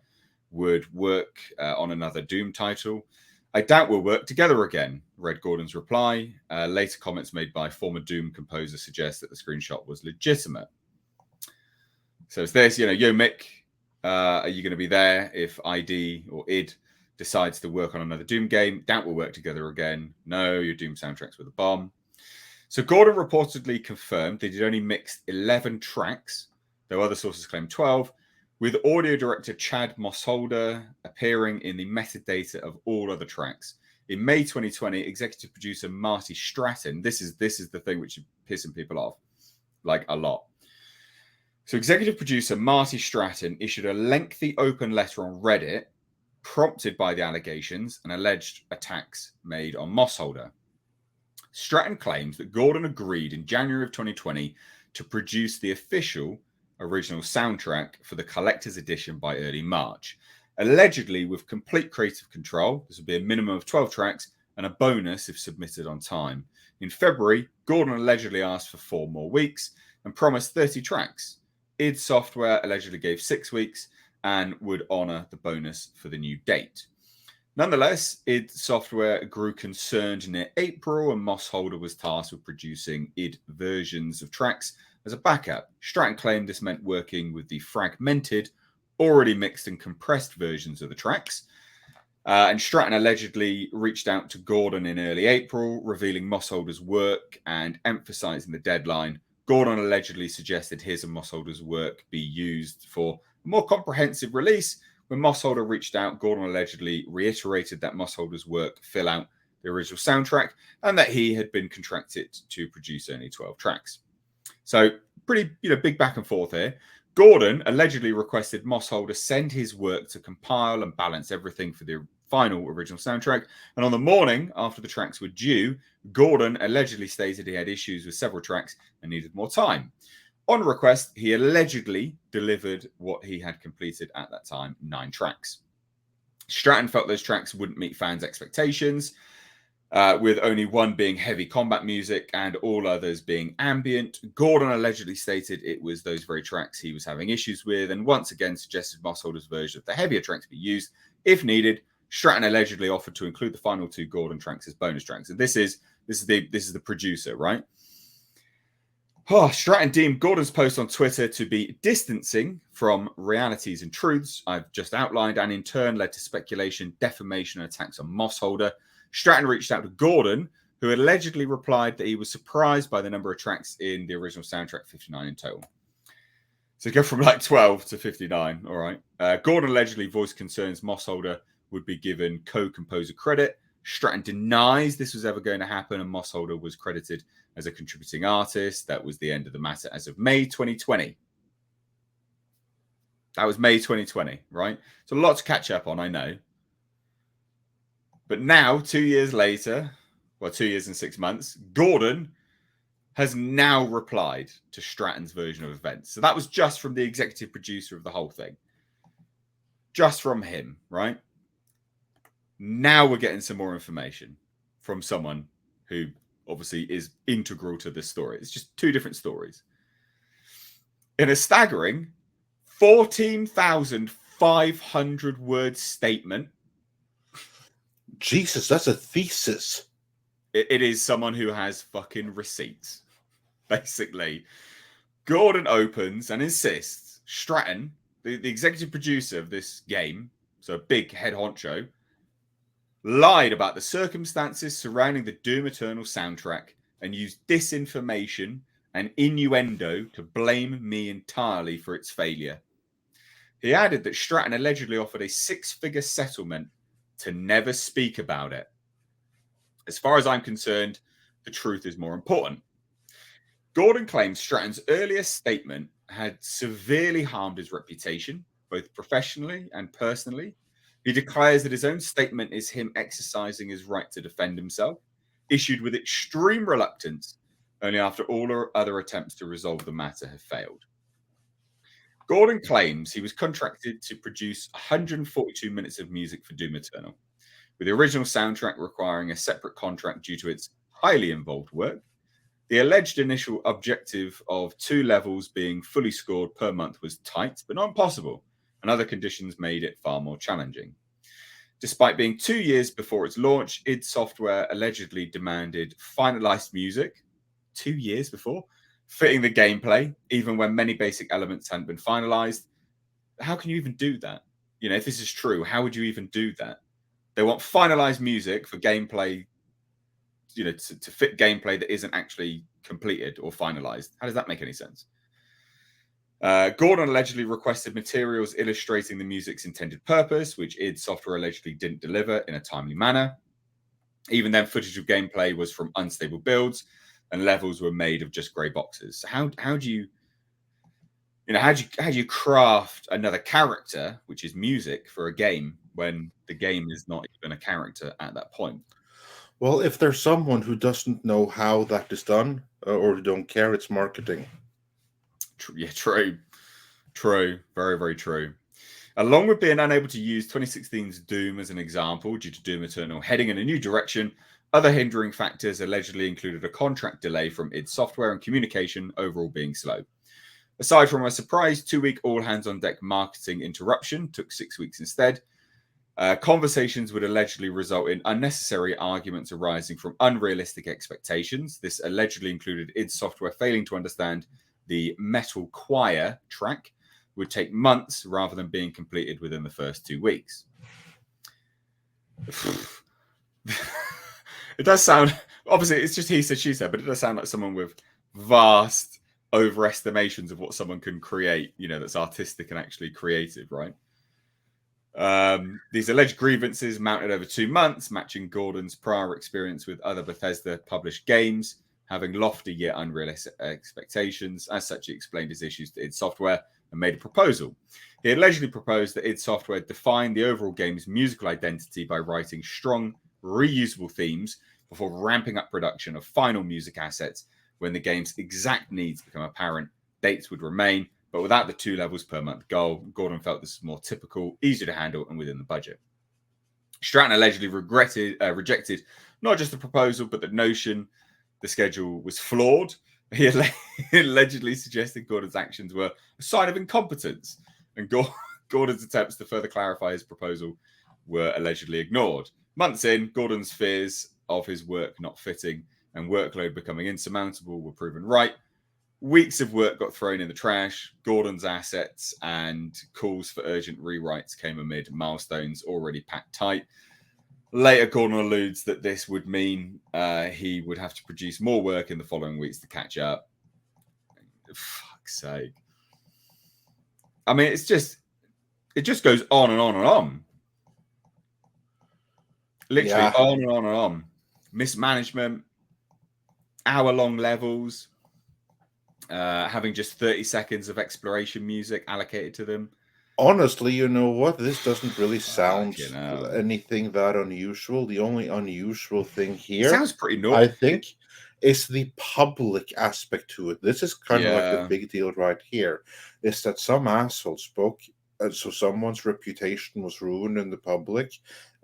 would work on another Doom title. I doubt we'll work together again, read Gordon's reply. Later comments made by former Doom composer suggest that the screenshot was legitimate. So it's this, yo, Mick, are you going to be there if ID or id decides to work on another Doom game? Doubt we'll work together again. No, your Doom soundtrack's with a bomb. So Gordon reportedly confirmed that he'd only mixed 11 tracks, though other sources claim 12, with audio director Chad Mossholder appearing in the metadata of all other tracks. In May 2020, executive producer Marty Stratton, this is the thing which is pissing people off, like a lot. So executive producer Marty Stratton issued a lengthy open letter on Reddit, prompted by the allegations and alleged attacks made on Mossholder. Stratton claims that Gordon agreed in January of 2020 to produce the official original soundtrack for the collector's edition by early March, allegedly with complete creative control. This would be a minimum of 12 tracks and a bonus if submitted on time. In February, Gordon allegedly asked for 4 more weeks and promised 30 tracks. id Software allegedly gave 6 weeks and would honor the bonus for the new date. Nonetheless, id Software grew concerned near April, and Mossholder was tasked with producing id versions of tracks as a backup. Stratton claimed this meant working with the fragmented, already mixed and compressed versions of the tracks. And Stratton allegedly reached out to Gordon in early April, revealing Mossholder's work and emphasizing the deadline. Gordon allegedly suggested his and Mossholder's work be used for a more comprehensive release. When Mossholder reached out, Gordon allegedly reiterated that Mossholder's work fill out the original soundtrack and that he had been contracted to produce only 12 tracks. So pretty, big back and forth here. Gordon allegedly requested Mossholder send his work to compile and balance everything for the final original soundtrack. And on the morning after the tracks were due, Gordon allegedly stated he had issues with several tracks and needed more time. On request, he allegedly delivered what he had completed at that time, 9 tracks. Stratton felt those tracks wouldn't meet fans' expectations, with only one being heavy combat music and all others being ambient. Gordon allegedly stated it was those very tracks he was having issues with, and once again suggested Mossholder's version of the heavier tracks be used if needed. Stratton allegedly offered to include the final 2 Gordon tracks as bonus tracks. And this is the producer, right? Stratton deemed Gordon's post on Twitter to be distancing from realities and truths I've just outlined, and in turn led to speculation, defamation, and attacks on Mossholder. Stratton reached out to Gordon, who allegedly replied that he was surprised by the number of tracks in the original soundtrack, 59 in total. So go from like 12 to 59. All right. Gordon allegedly voiced concerns Mossholder would be given co-composer credit. Stratton denies this was ever going to happen, and Mossholder was credited as a contributing artist. That was the end of the matter as of May 2020. That was May 2020, right? So a lot to catch up on, I know. But now, 2 years later, 2 years and 6 months, Gordon has now replied to Stratton's version of events. So that was just from the executive producer of the whole thing. Just from him, right? Now we're getting some more information from someone who obviously is integral to this story. It's just 2 different stories. In a staggering 14,500 word statement. Jesus, that's a thesis. It is someone who has fucking receipts, basically. Gordon opens and insists Stratton, the executive producer of this game, so a big head honcho, lied about the circumstances surrounding the Doom Eternal soundtrack and used disinformation and innuendo to blame me entirely for its failure. He added that Stratton allegedly offered a 6-figure settlement to never speak about it. As far as I'm concerned, the truth is more important. Gordon claims Stratton's earlier statement had severely harmed his reputation, both professionally and personally. He declares that his own statement is him exercising his right to defend himself, issued with extreme reluctance, only after all other attempts to resolve the matter have failed. Gordon claims he was contracted to produce 142 minutes of music for Doom Eternal, with the original soundtrack requiring a separate contract due to its highly involved work. The alleged initial objective of 2 levels being fully scored per month was tight, but not impossible, and other conditions made it far more challenging. Despite being 2 years before its launch, id Software allegedly demanded finalized music 2 years before, fitting the gameplay, even when many basic elements hadn't been finalized. How can you even do that? You know, if this is true, how would you even do that? They want finalized music for gameplay, you know, to fit gameplay that isn't actually completed or finalized. How does that make any sense? Gordon allegedly requested materials illustrating the music's intended purpose, which id Software allegedly didn't deliver in a timely manner. Even then, footage of gameplay was from unstable builds, and levels were made of just grey boxes. So how do you, you know, how do you craft another character, which is music, for a game when the game is not even a character at that point? Well, if there's someone who doesn't know how that is done or who don't care, it's marketing. Yeah, true. Very, very true. Along with being unable to use 2016's Doom as an example due to Doom Eternal heading in a new direction, other hindering factors allegedly included a contract delay from id Software and communication overall being slow. Aside from a surprise 2-week all-hands-on-deck marketing interruption, took 6 weeks instead. Conversations would allegedly result in unnecessary arguments arising from unrealistic expectations. This allegedly included id Software failing to understand the Metal Choir track would take months rather than being completed within the first 2 weeks. It does sound, obviously, it's just he said, she said, but it does sound like someone with vast overestimations of what someone can create, you know, that's artistic and actually creative, right? These alleged grievances mounted over 2 months, matching Gordon's prior experience with other Bethesda published games, having lofty yet unrealistic expectations. As such, he explained his issues to id Software and made a proposal. He allegedly proposed that id Software define the overall game's musical identity by writing strong, reusable themes before ramping up production of final music assets. When the game's exact needs become apparent, dates would remain, but without the 2 levels per month goal. Gordon felt this was more typical, easier to handle, and within the budget. Stratton allegedly rejected not just the proposal, but the notion the schedule was flawed. He allegedly suggested Gordon's actions were a sign of incompetence, and Gordon's attempts to further clarify his proposal were allegedly ignored. Months in, Gordon's fears of his work not fitting and workload becoming insurmountable were proven right. Weeks of work got thrown in the trash. Gordon's assets and calls for urgent rewrites came amid milestones already packed tight. Later, Gordon alludes that this would mean he would have to produce more work in the following weeks to catch up. Fuck's sake. I mean, it just goes on and on and on. Literally on and on and on. Mismanagement, hour-long levels, having just 30 seconds of exploration music allocated to them. Honestly, you know what? This doesn't really sound anything that unusual. The only unusual thing here, sounds pretty normal, I think, is the public aspect to it. This is kind of like the big deal right here, is that some asshole spoke, so someone's reputation was ruined in the public,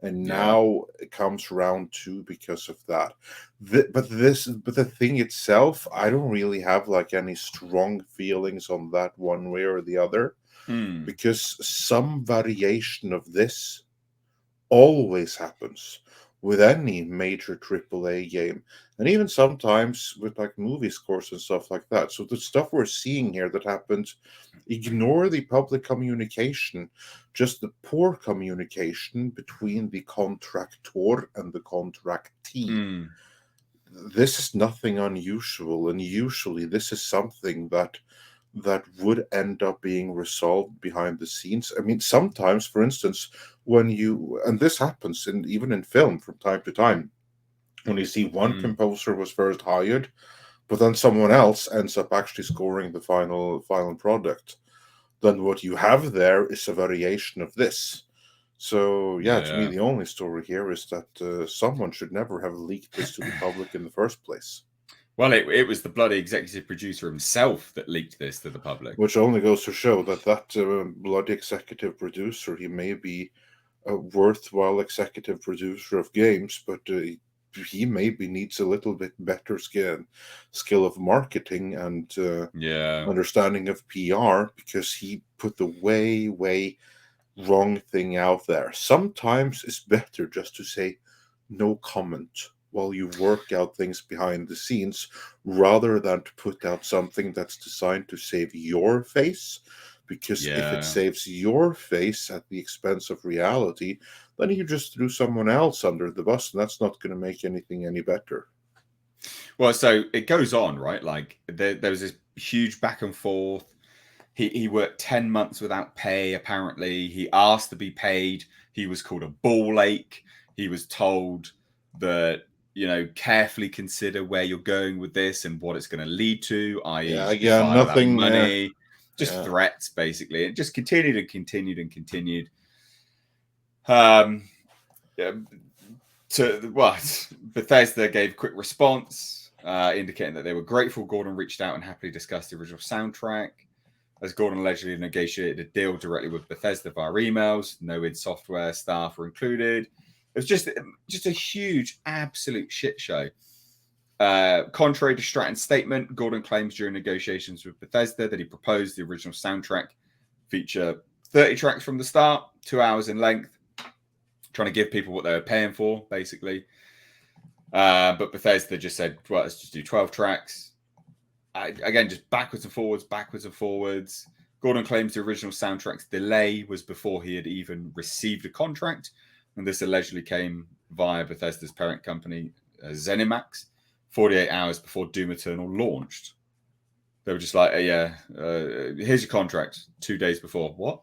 and now it comes round 2 because of that. But the thing itself, I don't really have like any strong feelings on that one way or the other. Because some variation of this always happens with any major AAA game, and even sometimes with like movie scores and stuff like that. So the stuff we're seeing here that happened, ignore the public communication, just the poor communication between the contractor and the contractee. This is nothing unusual, and usually this is something that would end up being resolved behind the scenes. I mean, sometimes, for instance, when and this happens even in film from time to time, when you see one composer was first hired, but then someone else ends up actually scoring the final product, then what you have there is a variation of this. So, to me, the only story here is that someone should never have leaked this to the public in the first place. Well, it was the bloody executive producer himself that leaked this to the public. Which only goes to show that bloody executive producer, he may be a worthwhile executive producer of games, but he maybe needs a little bit better skill of marketing and understanding of PR, because he put the way wrong thing out there. Sometimes it's better just to say no comment while you work out things behind the scenes, rather than to put out something that's designed to save your face. Because if it saves your face at the expense of reality, then you just threw someone else under the bus, and that's not going to make anything any better. Well, so it goes on, right? Like there was this huge back and forth. He worked 10 months without pay, apparently. He asked to be paid. He was called a ball ache. He was told that, carefully consider where you're going with this and what it's going to lead to, i.e., be fired without money. Just threats, basically. It just continued and continued and continued. Bethesda gave a quick response, indicating that they were grateful Gordon reached out and happily discussed the original soundtrack. As Gordon allegedly negotiated a deal directly with Bethesda via emails, no id Software staff were included. It was just a huge, absolute shit show. Contrary to Stratton's statement, Gordon claims during negotiations with Bethesda that he proposed the original soundtrack feature 30 tracks from the start, 2 hours in length, trying to give people what they were paying for, basically. But Bethesda just said, well, let's just do 12 tracks. Again, just backwards and forwards. Gordon claims the original soundtrack's delay was before he had even received a contract, and this allegedly came via Bethesda's parent company, ZeniMax, 48 hours before Doom Eternal launched. They were just like, here's your contract, 2 days before. What?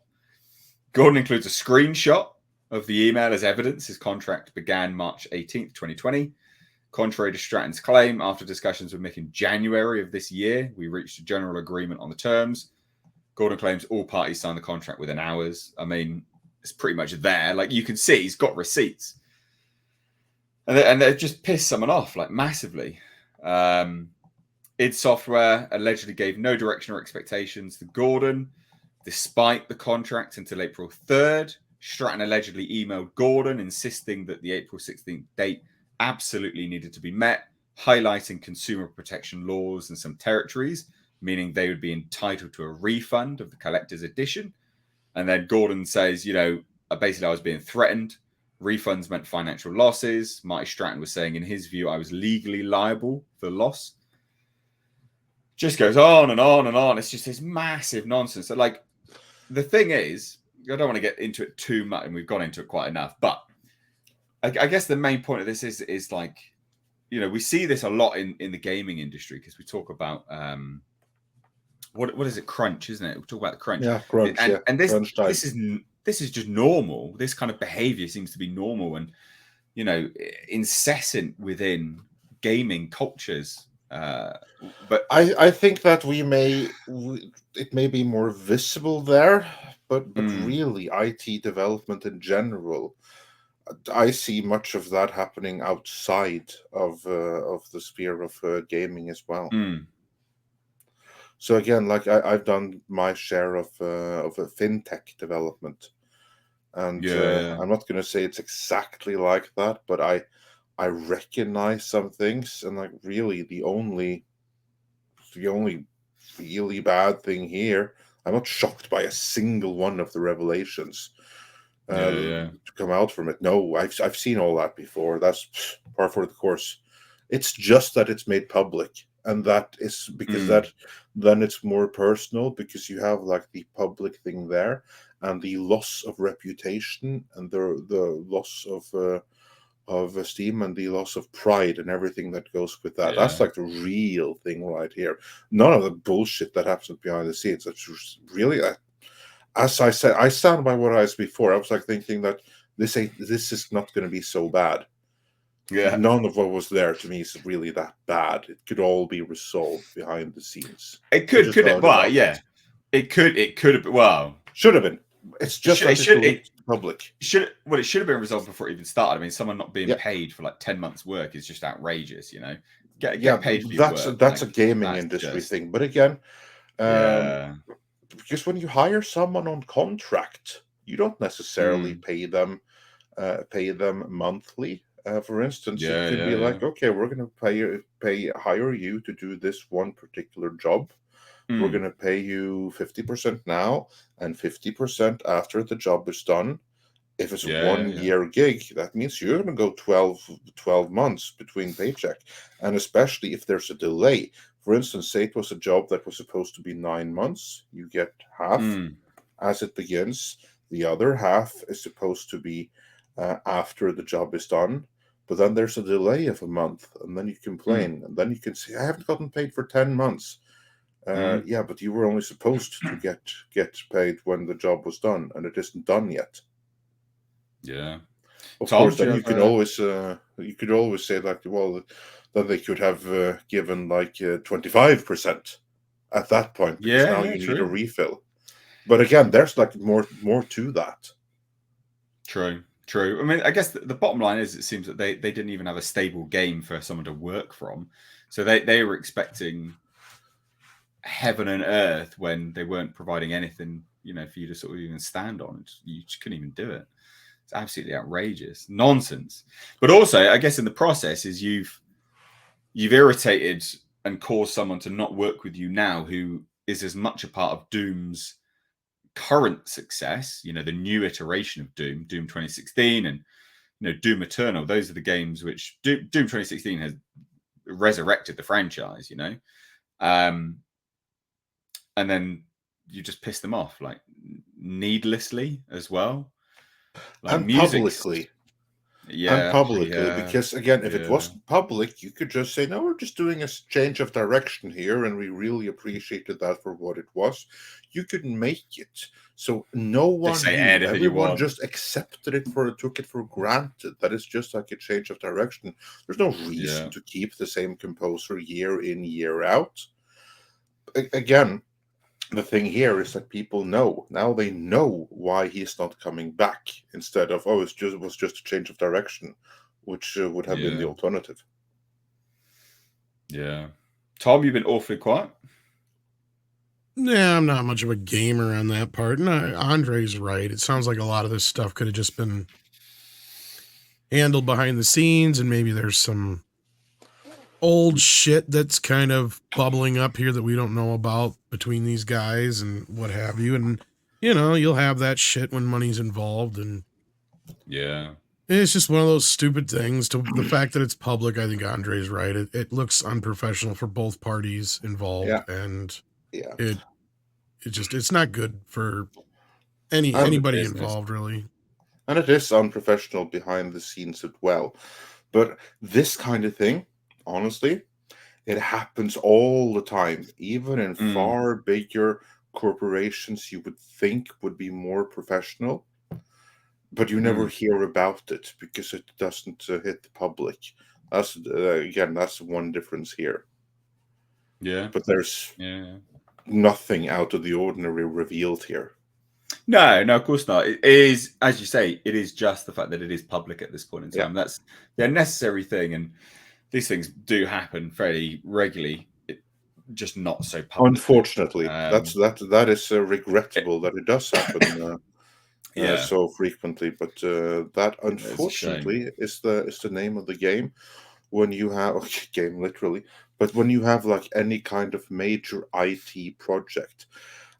Gordon includes a screenshot of the email as evidence. His contract began March 18th, 2020. Contrary to Stratton's claim, after discussions with Mick in January of this year, we reached a general agreement on the terms. Gordon claims all parties signed the contract within hours. I mean, it's pretty much there. Like, you can see he's got receipts. And they just pissed someone off, like, massively. id Software allegedly gave no direction or expectations to Gordon, despite the contract, until April 3rd. Stratton allegedly emailed Gordon insisting that the April 16th date absolutely needed to be met, highlighting consumer protection laws in some territories, meaning they would be entitled to a refund of the collector's edition. And then Gordon says, basically I was being threatened. Refunds meant financial losses. Marty Stratton was saying, in his view, I was legally liable for the loss. Just goes on and on and on. It's just this massive nonsense. So, like, the thing is, I don't want to get into it too much, and we've gone into it quite enough, but I guess the main point of this is like, we see this a lot in the gaming industry, because we talk about what is it, crunch, isn't it? We talk about the crunch. Yeah, crunch. And this is just normal. This kind of behavior seems to be normal and incessant within gaming cultures. But I think that it may be more visible there, but really IT development in general, I see much of that happening outside of the sphere of gaming as well. So again, like I've done my share of a fintech development, and I'm not going to say it's exactly like that, but I recognize some things, and like really the only really bad thing here, I'm not shocked by a single one of the revelations to come out from it. No, I've seen all that before. That's par for the course. It's just that it's made public, and that is because then it's more personal, because you have like the public thing there, and the loss of reputation, and the loss of esteem, and the loss of pride, and everything that goes with that. That's like the real thing right here. None of the bullshit that happens behind the scenes. That's really, as I said, I stand by what I said before. I was like thinking that this is not going to be so bad. Yeah, none of what was there to me is really that bad. It could all be resolved behind the scenes. It could it? Well, yeah, it could have. Well, should have been. It's just public. It should have been resolved before it even started. I mean, someone not being paid for like 10 months' work is just outrageous. Get paid for your work. That's a gaming industry thing. But again, because when you hire someone on contract, you don't necessarily pay them monthly. For instance, it could be like, okay, we're going to hire you to do this one particular job We're going to pay you 50% now and 50% after the job is done. If it's a 1 year gig, that means you're going to go 12 months between paycheck. And especially if there's a delay. For instance, say it was a job that was supposed to be 9 months, you get half as it begins. The other half is supposed to be after the job is done. But then there's a delay of a month, and then you complain, and then you can say, I haven't gotten paid for 10 months. Yeah, but you were only supposed to get paid when the job was done, and it isn't done yet. Yeah. Of course, then you could always say like, well, then they could have given like 25% at that point, because now you need a refill. But again, there's like more to that. True. I mean, I guess the bottom line is, it seems that they didn't even have a stable game for someone to work from, so they were expecting heaven and earth when they weren't providing anything, for you to sort of even stand on. You just couldn't even do it. It's absolutely outrageous nonsense. But also, I guess in the process is you've irritated and caused someone to not work with you now, who is as much a part of Doom's current success, the new iteration of Doom 2016, and Doom Eternal. Those are the games which Doom 2016 has resurrected the franchise, and then you just piss them off like needlessly as well, like and publicly. Because again, if it wasn't public, you could just say, no, we're just doing a change of direction here, and we really appreciated that for what it was. You could make it so no one knew. Everyone just accepted it, took it for granted that it's just like a change of direction. There's no reason to keep the same composer year in, year out. Again, the thing here is that people know now. They know why he's not coming back, instead of, oh, it was just a change of direction, which would have been the alternative. Yeah. Tom, you've been awfully quiet. Yeah, I'm not much of a gamer on that part. And Andre's right. It sounds like a lot of this stuff could have just been handled behind the scenes, and maybe there's some old shit that's kind of bubbling up here that we don't know about between these guys and what have you. And, you'll have that shit when money's involved. And it's just one of those stupid things. To the fact that it's public, I think Andre's right. It looks unprofessional for both parties involved. And it's not good for anybody involved, really. And it is unprofessional behind the scenes as well. But this kind of thing, honestly, it happens all the time. Even in far bigger corporations, you would think would be more professional, but you never hear about it because it doesn't hit the public. That's that's one difference here. But there's nothing out of the ordinary revealed here. No, of course not. It is, as you say, it is just the fact that it is public at this point in time. That's the necessary thing, and these things do happen fairly regularly. Just not so public. Unfortunately, that is regrettable that it does happen so frequently. But that, unfortunately, is the name of the game. When you have game literally, but when you have like any kind of major IT project.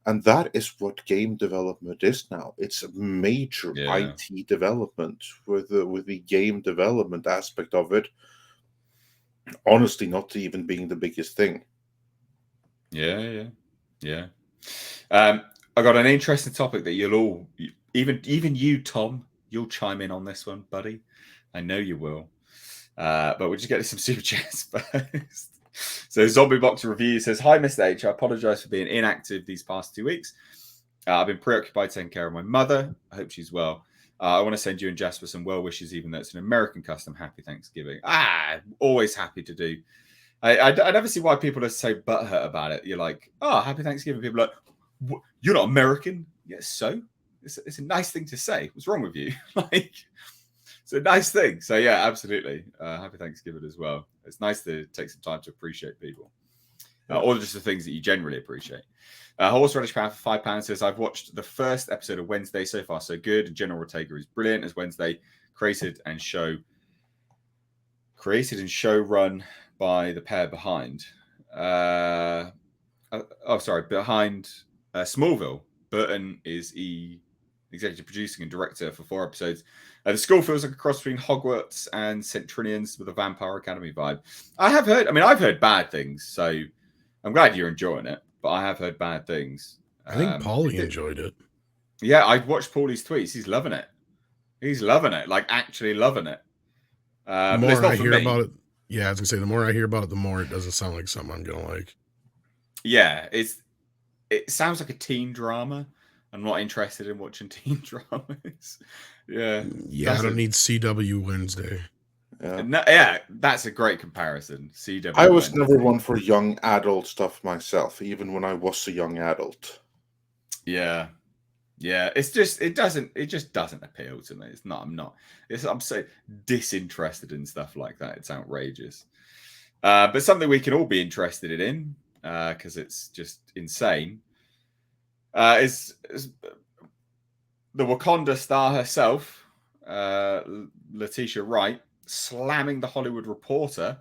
And that is what game development is now. It's a major IT development, with the game development aspect of it, honestly, not even being the biggest thing. Yeah. I got an interesting topic that you'll all, even you, Tom, you'll chime in on this one, buddy. I know you will. But we'll just get to some super chats first. So Zombie Box Review says, hi, Mr. H. I apologize for being inactive these past 2 weeks. I've been preoccupied taking care of my mother. I hope she's well. I want to send you and Jasper some well wishes, even though it's an American custom. Happy Thanksgiving. Always happy to do. I never see why people are so butthurt about it. You're like, oh, happy Thanksgiving. People are like, you're not American. Yes, so it's a nice thing to say. What's wrong with you? It's a nice thing. So yeah, absolutely. Happy Thanksgiving as well. It's nice to take some time to appreciate people. Or just the things that you generally appreciate. Horseradish Power for £5 says, I've watched the first episode of Wednesday. So far, so good. And General Ortega is brilliant as Wednesday. Created and show run by the pair behind. behind Smallville. Burton is executive producing and director for 4 episodes. The school feels like a cross between Hogwarts and Centurions with a Vampire Academy vibe. I've heard bad things, so I'm glad you're enjoying it, but I have heard bad things. I think Paulie enjoyed it. Yeah, I watched Paulie's tweets. He's loving it. He's loving it, like actually loving it. The more I hear about it, yeah, I was gonna say the more I hear about it, the more it doesn't sound like something I'm gonna like. Yeah, it sounds like a teen drama. I'm not interested in watching teen dramas. Yeah, I don't need CW Wednesday. Yeah, that's a great comparison. CW. I was never one for young adult stuff myself, even when I was a young adult. Yeah. It just doesn't appeal to me. I'm so disinterested in stuff like that. It's outrageous. But something we can all be interested in, because it's just insane, is the Wakanda star herself, Letitia Wright, slamming the Hollywood Reporter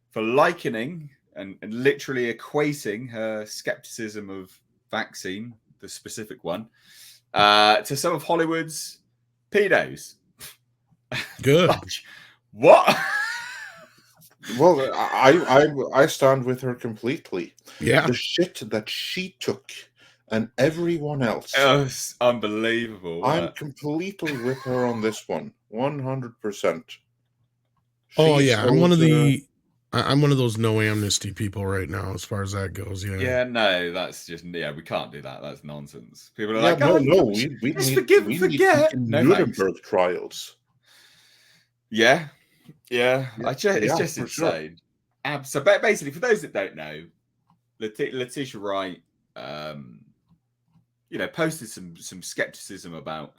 for likening and literally equating her skepticism of vaccine, the specific one, to some of Hollywood's pedos. Good. What? Well, I stand with her completely. Yeah. The shit that she took and everyone else. It's unbelievable. I'm completely with her on this one. 100%. Oh yeah, I'm one of those no amnesty people right now, as far as that goes. Yeah. Yeah, no, that's just we can't do that. That's nonsense. People are we just need forget. No Nuremberg trials. Yeah. It's just insane. Sure. So basically, for those that don't know, Letitia Wright, posted some skepticism about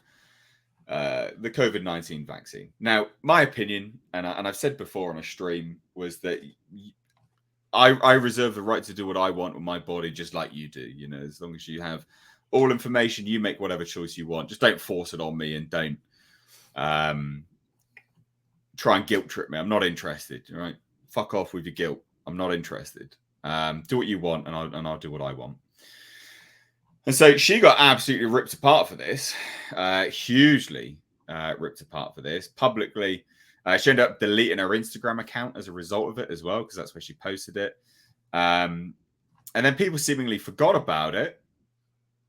the COVID-19 vaccine. Now, my opinion, and I've said before on a stream, was that I reserve the right to do what I want with my body, just like you do. As long as you have all information, you make whatever choice you want. Just don't force it on me, and don't try and guilt trip me. I'm not interested. All right, fuck off with your guilt. I'm not interested. Do what you want, and I'll do what I want. And so she got absolutely ripped apart for this, hugely ripped apart for this publicly. She ended up deleting her Instagram account as a result of it as well, because that's where she posted it. And then people seemingly forgot about it.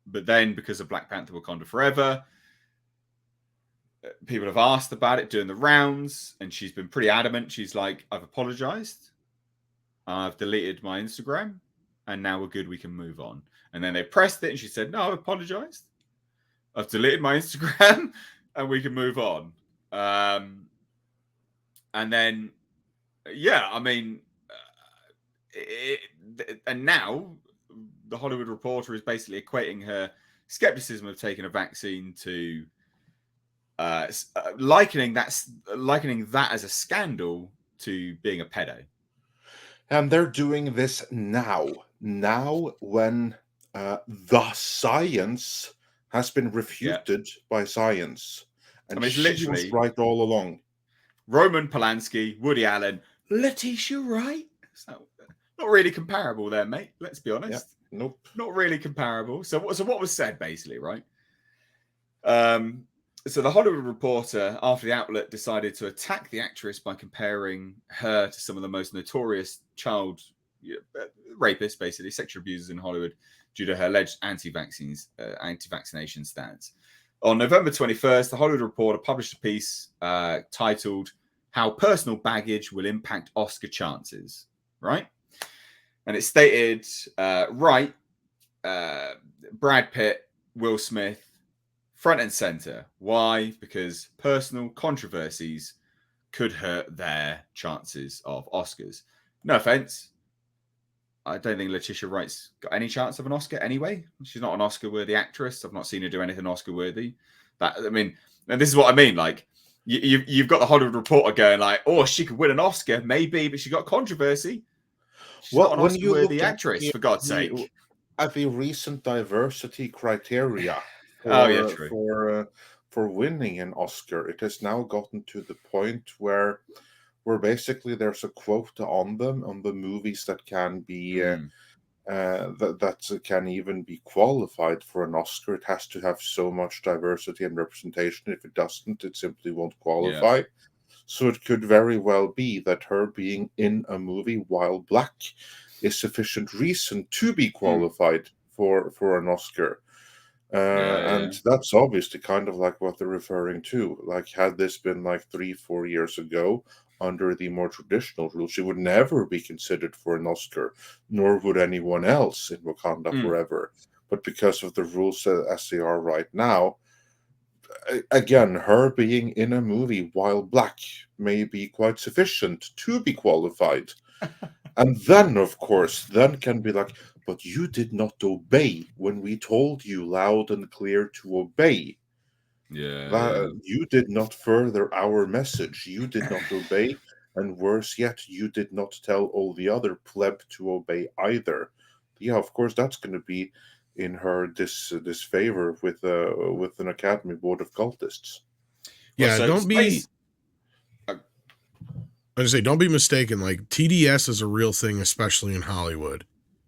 But then, because of Black Panther Wakanda Forever, people have asked about it doing the rounds, and she's been pretty adamant. She's like, I've apologized. I've deleted my Instagram, and now we're good. We can move on. And then they pressed it, and she said, no, I've apologized. I've deleted my Instagram, and we can move on. And then, and now the Hollywood Reporter is basically equating her skepticism of taking a vaccine to likening that as a scandal to being a pedo. And they're doing this now when the science has been refuted by science. And she was right all along. Roman Polanski, Woody Allen, Letitia Wright. So, not really comparable there, mate. Let's be honest. Yeah, nope. Not really comparable. So what was said, basically, right? So the Hollywood Reporter, after the outlet, decided to attack the actress by comparing her to some of the most notorious child rapists, basically sexual abusers in Hollywood, due to her alleged anti-vaccination stance. On November 21st, the Hollywood Reporter published a piece titled "How Personal Baggage Will Impact Oscar Chances." Right, and it stated, Brad Pitt, Will Smith, front and center. Why? Because personal controversies could hurt their chances of Oscars. No offense. I don't think Letitia Wright's got any chance of an Oscar anyway. She's not an Oscar-worthy actress. I've not seen her do anything Oscar-worthy. And this is what I mean. Like, you've got the Hollywood Reporter going like, oh, she could win an Oscar, maybe, but she got controversy. She's not an Oscar-worthy actress, for God's sake. At the recent diversity criteria for winning an Oscar, it has now gotten to the point where basically there's a quota on them, on the movies that can be that can even be qualified for an Oscar. It has to have so much diversity and representation. If it doesn't, it simply won't qualify. So it could very well be that her being in a movie while black is sufficient reason to be qualified for an Oscar. And that's obviously kind of like what they're referring to. Like, had this been like 3-4 years ago, under the more traditional rules, she would never be considered for an Oscar, nor would anyone else in Wakanda Forever. But because of the rules as they are right now, again, her being in a movie while black may be quite sufficient to be qualified. And then, of course, then can be like, but you did not obey when we told you loud and clear to obey. You did not further our message. You did not obey, and worse yet, you did not tell all the other pleb to obey either. Yeah, of course, that's going to be in her disfavor with an Academy Board of Cultists. Yeah, don't be. I was say, don't be mistaken. Like, TDS is a real thing, especially in Hollywood,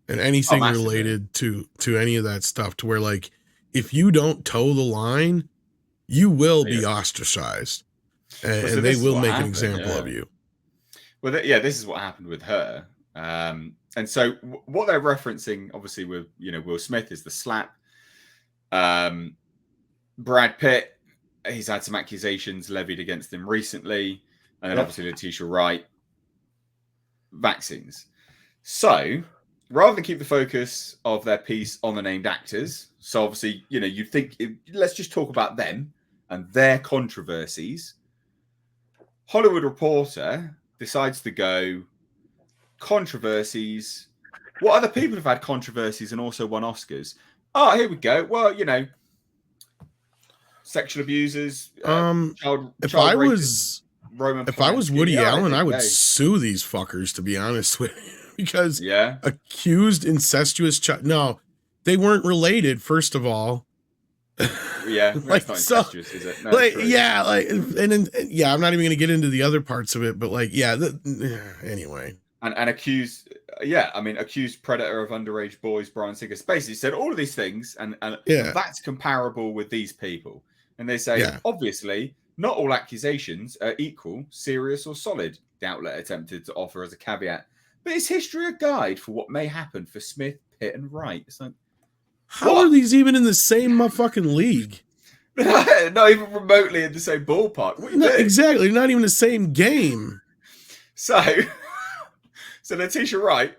and anything related to any of that stuff. To where, like, if you don't toe the line, you will be ostracized, and they will make an example of you. Well, this is what happened with her. And so what they're referencing, obviously, with Will Smith is the slap. Brad Pitt, he's had some accusations levied against him recently, and then obviously Letitia Wright, vaccines. So rather than keep the focus of their piece on the named actors, so obviously, you'd think, let's just talk about them and their controversies. Hollywood Reporter decides to go controversies. What other people have had controversies and also won Oscars? Oh, here we go. Well, sexual abusers. If I was Woody Allen, I would sue these fuckers, to be honest with you, because accused incestuous child. No, they weren't related. First of all. Like, not incestuous, is it? No, I'm not even going to get into the other parts of it, but anyway. And accused predator of underage boys, Brian Singer, basically said all of these things, and that's comparable with these people. And they say, obviously, not all accusations are equal, serious, or solid, the outlet attempted to offer as a caveat. But is history a guide for what may happen for Smith, Pitt, and Wright? It's like, how are these even in the same motherfucking league? Not even remotely in the same ballpark. Exactly, not even the same game. So Letitia Wright,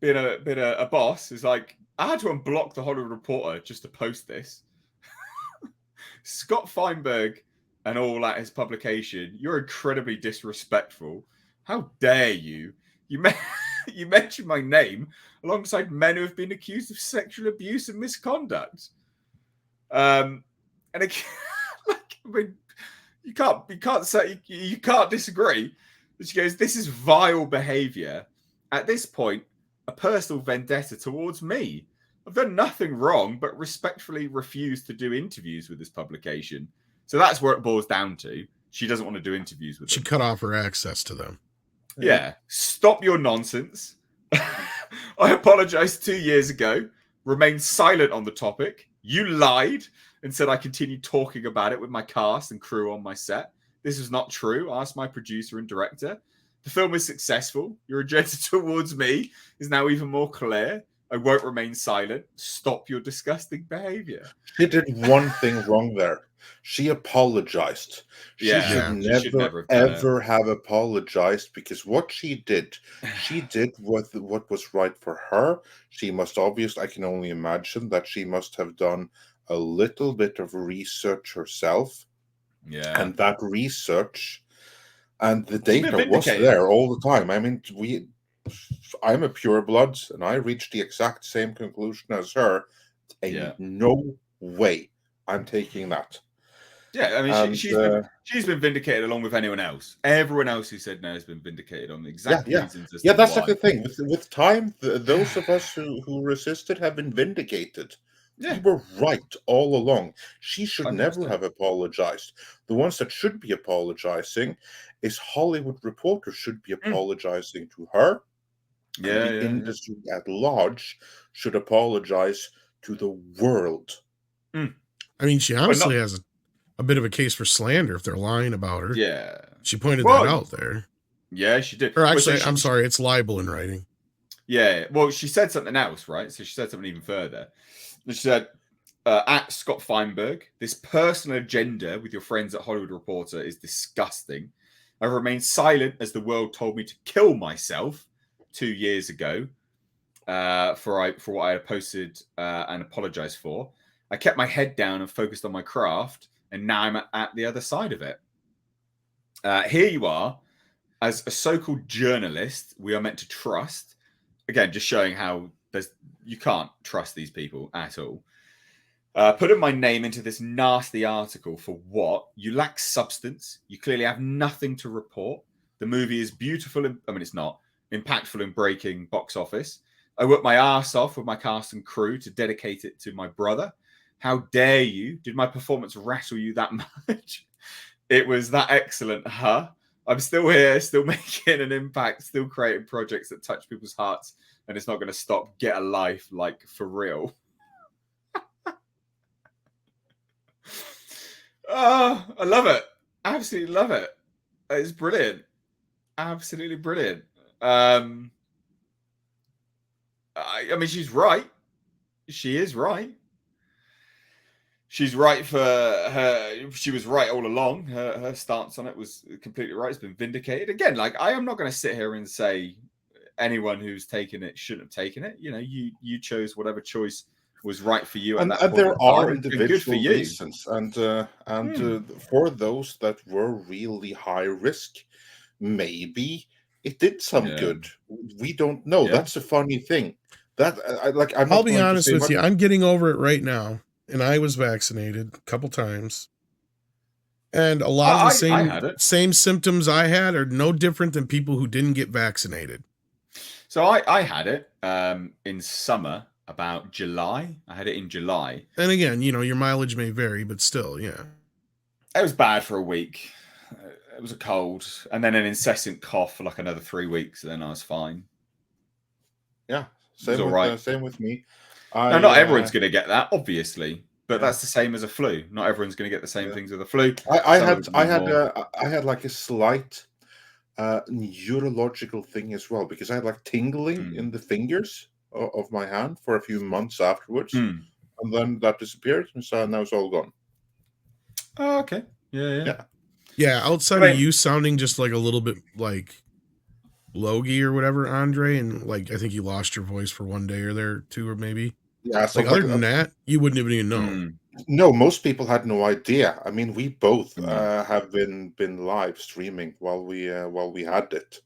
being a boss, is like, I had to unblock the Hollywood Reporter just to post this. Scott Feinberg and all at his publication, you're incredibly disrespectful. How dare you? You mentioned my name alongside men who have been accused of sexual abuse and misconduct. And you can't disagree. But she goes, this is vile behavior. At this point, a personal vendetta towards me. I've done nothing wrong, but respectfully refused to do interviews with this publication. So that's where it boils down to. She doesn't want to do interviews with them. She cut off her access to them. Yeah. Stop your nonsense. I apologized 2 years ago, remained silent on the topic. You lied and said I continued talking about it with my cast and crew on my set. This is not true. Ask my producer and director. The film is successful. Your agenda towards me is now even more clear. I won't remain silent. Stop your disgusting behavior. She did one thing wrong there. She apologized. She should never ever have apologized, because what she did what was right for her. She must obviously, I can only imagine that she must have done a little bit of research herself. Yeah. And that research and the data was there all the time. I mean, I'm a pureblood, and I reached the exact same conclusion as her. No way I'm taking that. Yeah, I mean, she's been vindicated along with anyone else. Everyone else who said no has been vindicated on the exact reasons. That's like the thing. With time, those of us who resisted have been vindicated. Yeah. You were right all along. She should 100%. Never have apologized. The ones that should be apologizing is Hollywood Reporter should be apologizing to her and Yeah, the yeah, yeah. industry at large should apologize to the world. Mm. I mean, she Well, honestly not has a bit of a case for slander if they're lying about her. yeah. She pointed that Well, out there. yeah, she did. Or Well, so actually, I'm sorry, it's libel in writing. yeah. Well, she said something else, right? So she said something even further. She said, at Scott Feinberg, this personal agenda with your friends at Hollywood Reporter is disgusting. I've remained silent as the world told me to kill myself 2 years ago for what I had posted and apologized for. I kept my head down and focused on my craft, and now I'm at the other side of it. Here you are, as a so-called journalist, we are meant to trust. Again, just showing how you can't trust these people at all. Putting my name into this nasty article for what? You lack substance. You clearly have nothing to report. The movie is beautiful. It's not impactful in breaking box office. I worked my ass off with my cast and crew to dedicate it to my brother. How dare you? Did my performance rattle you that much? It was that excellent, huh? I'm still here, still making an impact, still creating projects that touch people's hearts, and it's not going to stop. Get a life, like, for real. Oh, I love it. Absolutely love it. It's brilliant. Absolutely brilliant. I mean, she's right. She is right. She's right for her. She was right all along. Her stance on it was completely right. It's been vindicated. Again, like, I am not going to sit here and say anyone who's taken it shouldn't have taken it. You know, you chose whatever choice was right for you at And, that and point in there are time, and good for individual you. reasons, and for those that were really high risk, maybe it did some Yeah. good. We don't know. Yeah. That's a funny thing. That I'm I'll not be going to honest say with much. you. I'm getting over it right now, and I was vaccinated a couple times, and a lot of the I had it. same symptoms I had are no different than people who didn't get vaccinated. So I had it in summer, about July. I had it in July. And again, you know, your mileage may vary, but still, yeah. It was bad for a week. It was a cold, and then an incessant cough for like another 3 weeks, and then I was fine. Yeah, It was all right. same with me. Now, not everyone's going to get that, obviously, but Yeah. that's the same as a flu. Not everyone's going to get the same things with a flu. I had like a slight neurological thing as well, because I had like tingling in the fingers of my hand for a few months afterwards, and then that disappeared, and so now it's all gone. Oh, okay. Yeah. Outside of you sounding just like a little bit like Logie or whatever, Andre, and like I think you lost your voice for one day or there two, or maybe. Yeah. So like other than that, you wouldn't even know. No, most people had no idea. I mean, we both have been live streaming while we had it,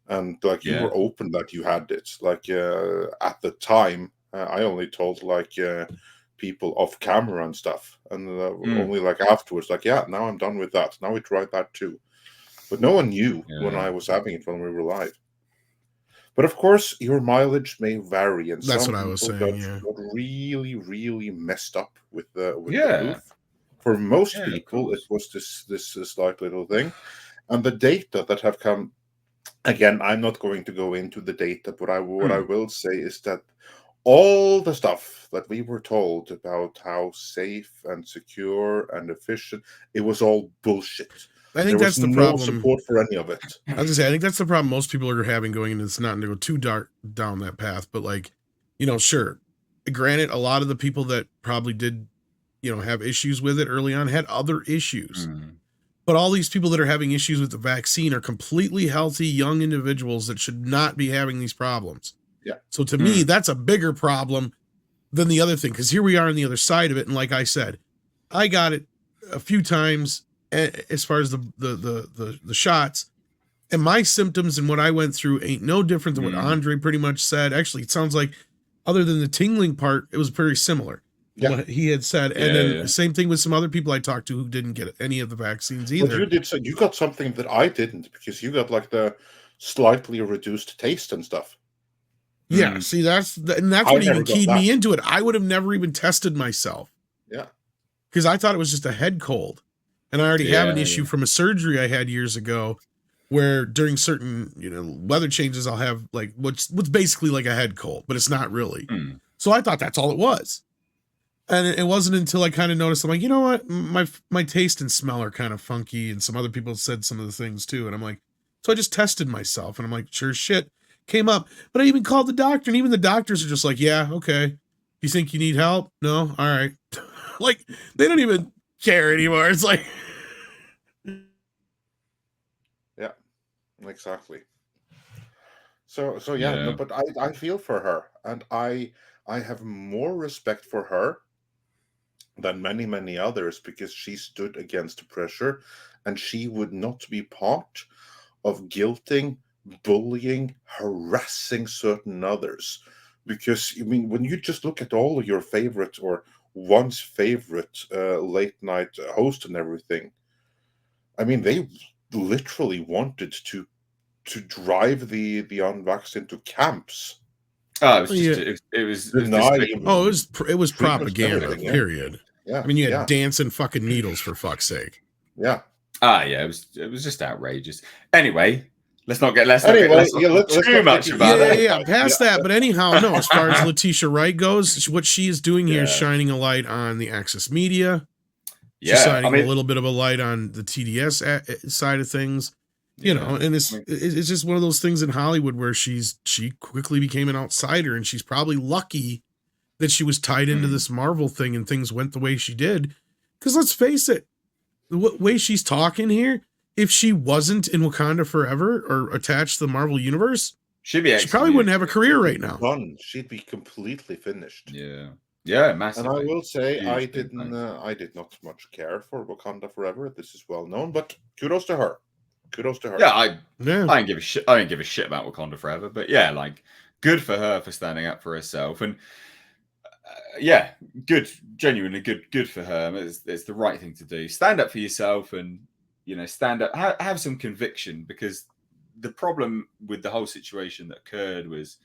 and like you were open that you had it. Like at the time, I only told like people off camera and stuff, and only like afterwards, like, yeah, now I'm done with that. Now we tried that too, but no one knew when I was having it when we were live. But of course, your mileage may vary, and that's some what I was people saying. got really, really messed up with the Yeah. booth. For most people, it was this slight little thing, and the data that have come. Again, I'm not going to go into the data, but what I will say is that all the stuff that we were told about how safe and secure and efficient, it was all bullshit. I think that's the no problem. Support for any of it. I was gonna say, I think that's the problem most people are having going into this. Not to go too dark down that path, but like, you know, sure. Granted, a lot of the people that probably did, you know, have issues with it early on had other issues. But all these people that are having issues with the vaccine are completely healthy young individuals that should not be having these problems. Yeah. So to me, that's a bigger problem than the other thing, because here we are on the other side of it. And like I said, I got it a few times as far as the shots, and my symptoms and what I went through ain't no different than what Andre pretty much said. Actually, it sounds like, other than the tingling part, it was very similar. Yeah. What he had said. And then same thing with some other people I talked to who didn't get any of the vaccines either. But you did, so you got something that I didn't, because you got like the slightly reduced taste and stuff. Yeah, see, that's what even keyed me into it. I would have never even tested myself. Yeah. Because I thought it was just a head cold. And I already have an issue from a surgery I had years ago where during certain, weather changes, I'll have like what's basically like a head cold, but it's not really. So I thought that's all it was. And it wasn't until I kind of noticed, I'm like, you know what? My taste and smell are kind of funky. And some other people said some of the things too. And I'm like, so I just tested myself and I'm like, sure as shit, came up. But I even called the doctor, and even the doctors are just like, yeah, okay. You think you need help? No? All right. Like, they don't even care anymore. It's like, Yeah, exactly. So yeah, no, but I feel for her, and I have more respect for her than many others, because she stood against pressure, and she would not be part of guilting, bullying, harassing certain others. Because I mean, when you just look at all of your favorite or once favorite late night host and everything, I mean, they literally wanted to drive the unvaxxed into camps. Oh, it was just it was Denying. oh, it was Freedom of propaganda. everything, yeah. Period. Yeah, I mean, you had yeah, dancing fucking needles, for fuck's sake. yeah. Yeah, it was just outrageous. Anyway, let's not get Anyway, too much about it. Yeah. Past that, but anyhow, no. As far as Letitia Wright goes, what she is doing here is shining a light on the Access Media. She's shining a little bit of a light on the TDS side of things. You know, and it's just one of those things in Hollywood where she quickly became an outsider, and she's probably lucky that she was tied into this Marvel thing and things went the way she did. Because let's face it, the way she's talking here, if she wasn't in Wakanda Forever or attached to the Marvel Universe, she probably wouldn't have a career right now. She'd be completely finished. Yeah, massively. And I will say, I did not much care for Wakanda Forever. This is well known, but kudos to her. Kudos to her. Yeah, I didn't give a shit. I didn't give a shit about Wakanda Forever, but yeah, like, good for her for standing up for herself, and good, genuinely good for her. It's the right thing to do. Stand up for yourself, and stand up. Have some conviction, because the problem with the whole situation that occurred was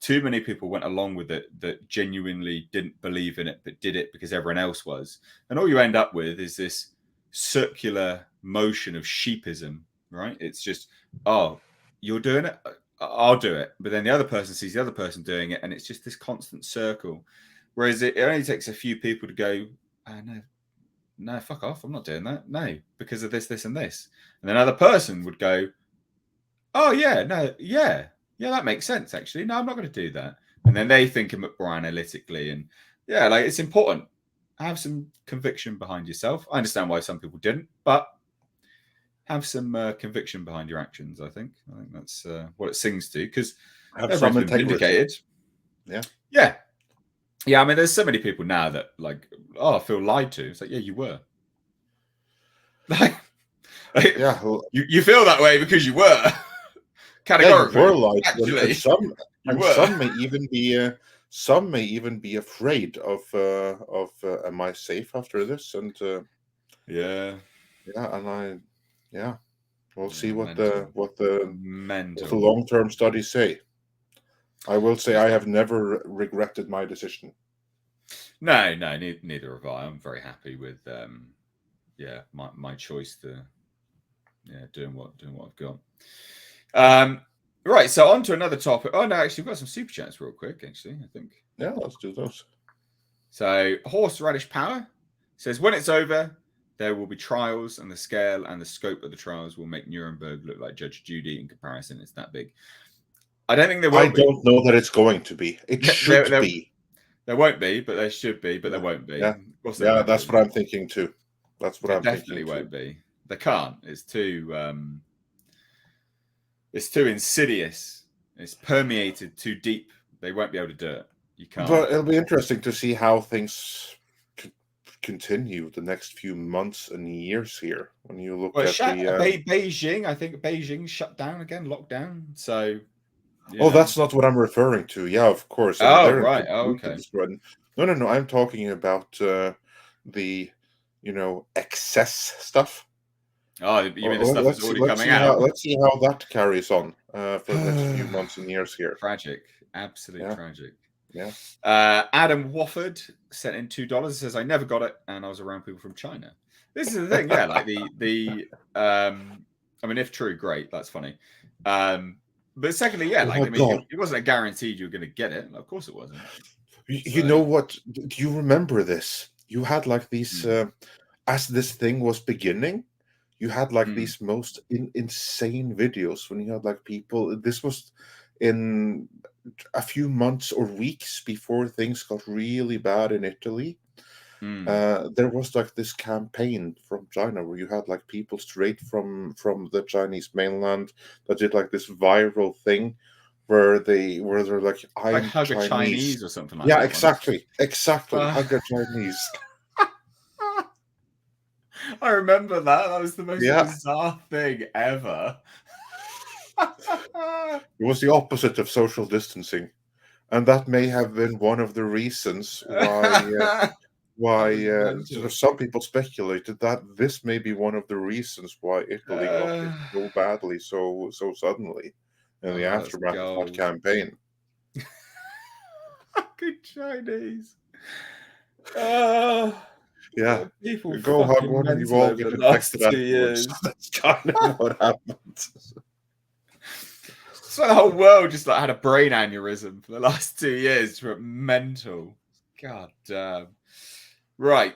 too many people went along with it that genuinely didn't believe in it, but did it because everyone else was, and all you end up with is this circular motion of sheepism. Right? It's just, oh, you're doing it, I'll do it. But then the other person sees the other person doing it, and it's just this constant circle. Whereas it only takes a few people to go, no, fuck off, I'm not doing that. No, because of this, and this. And then another person would go, oh, yeah, no, yeah, that makes sense, actually. No, I'm not going to do that. And then they think a bit more analytically. And like, it's important. Have some conviction behind yourself. I understand why some people didn't, but have some conviction behind your actions. I think that's what it sings to, because everyone's been vindicated. Yeah. I mean, there's so many people now that like, I feel lied to. It's like, yeah, you were. You feel that way because you were. Categorically, you were lied to. And some may even be afraid of am I safe after this? And we'll see what the long-term studies say. I will say I have never regretted my decision. No, neither have I. I'm very happy with my choice to doing what I've got. Right, so on to another topic. Oh no, actually, we've got some super chats real quick. Actually, I think. Yeah, let's do those. So Horseradish Power says, when it's over, there will be trials, and the scale and the scope of the trials will make Nuremberg look like Judge Judy in comparison. It's that big. I don't think there will be. I don't know that it's going to be. It should be. There won't be, but there should be, but there won't be. Yeah, that's what I'm thinking too. That's what I'm thinking. Definitely won't be. They can't. It's too insidious. It's permeated too deep. They won't be able to do it. You can't. But it'll be interesting to see how things continue the next few months and years here. When you look at Beijing, I think Beijing shut down again, locked down. So. That's not what I'm referring to. Yeah, of course. Right. Okay. No. I'm talking about the excess stuff. Oh, you mean the stuff that's already coming out? Let's see how that carries on for the next few months and years here. Tragic. Absolutely tragic. Yeah. Adam Wofford sent in $2. Says, I never got it, and I was around people from China. This is the thing, like I mean, if true, great. That's funny. But secondly, yeah, Oh like my I mean, God. it wasn't a guaranteed you were going to get it. Of course, it wasn't. You know what? Do you remember this? You had like these, as this thing was beginning, you had like these most insane videos when you had like people. This was in a few months or weeks before things got really bad in Italy. There was like this campaign from China where you had like people straight from the Chinese mainland that did like this viral thing where they're like, Like I'm Hug a Chinese. Chinese or something like Yeah, that. exactly. Hug a Chinese. I remember that. That was the most Yeah. bizarre thing ever. It was the opposite of social distancing, and that may have been one of the reasons why sort of some people speculated that this may be one of the reasons why Italy got hit so badly so suddenly in the aftermath of that campaign. Good Chinese. Yeah, People go hug fucking one and you mental all over get the last infected 2 afterwards. years. That's kind of what happened. So the whole world just like had a brain aneurysm for the last 2 years. We're mental. God damn. Right.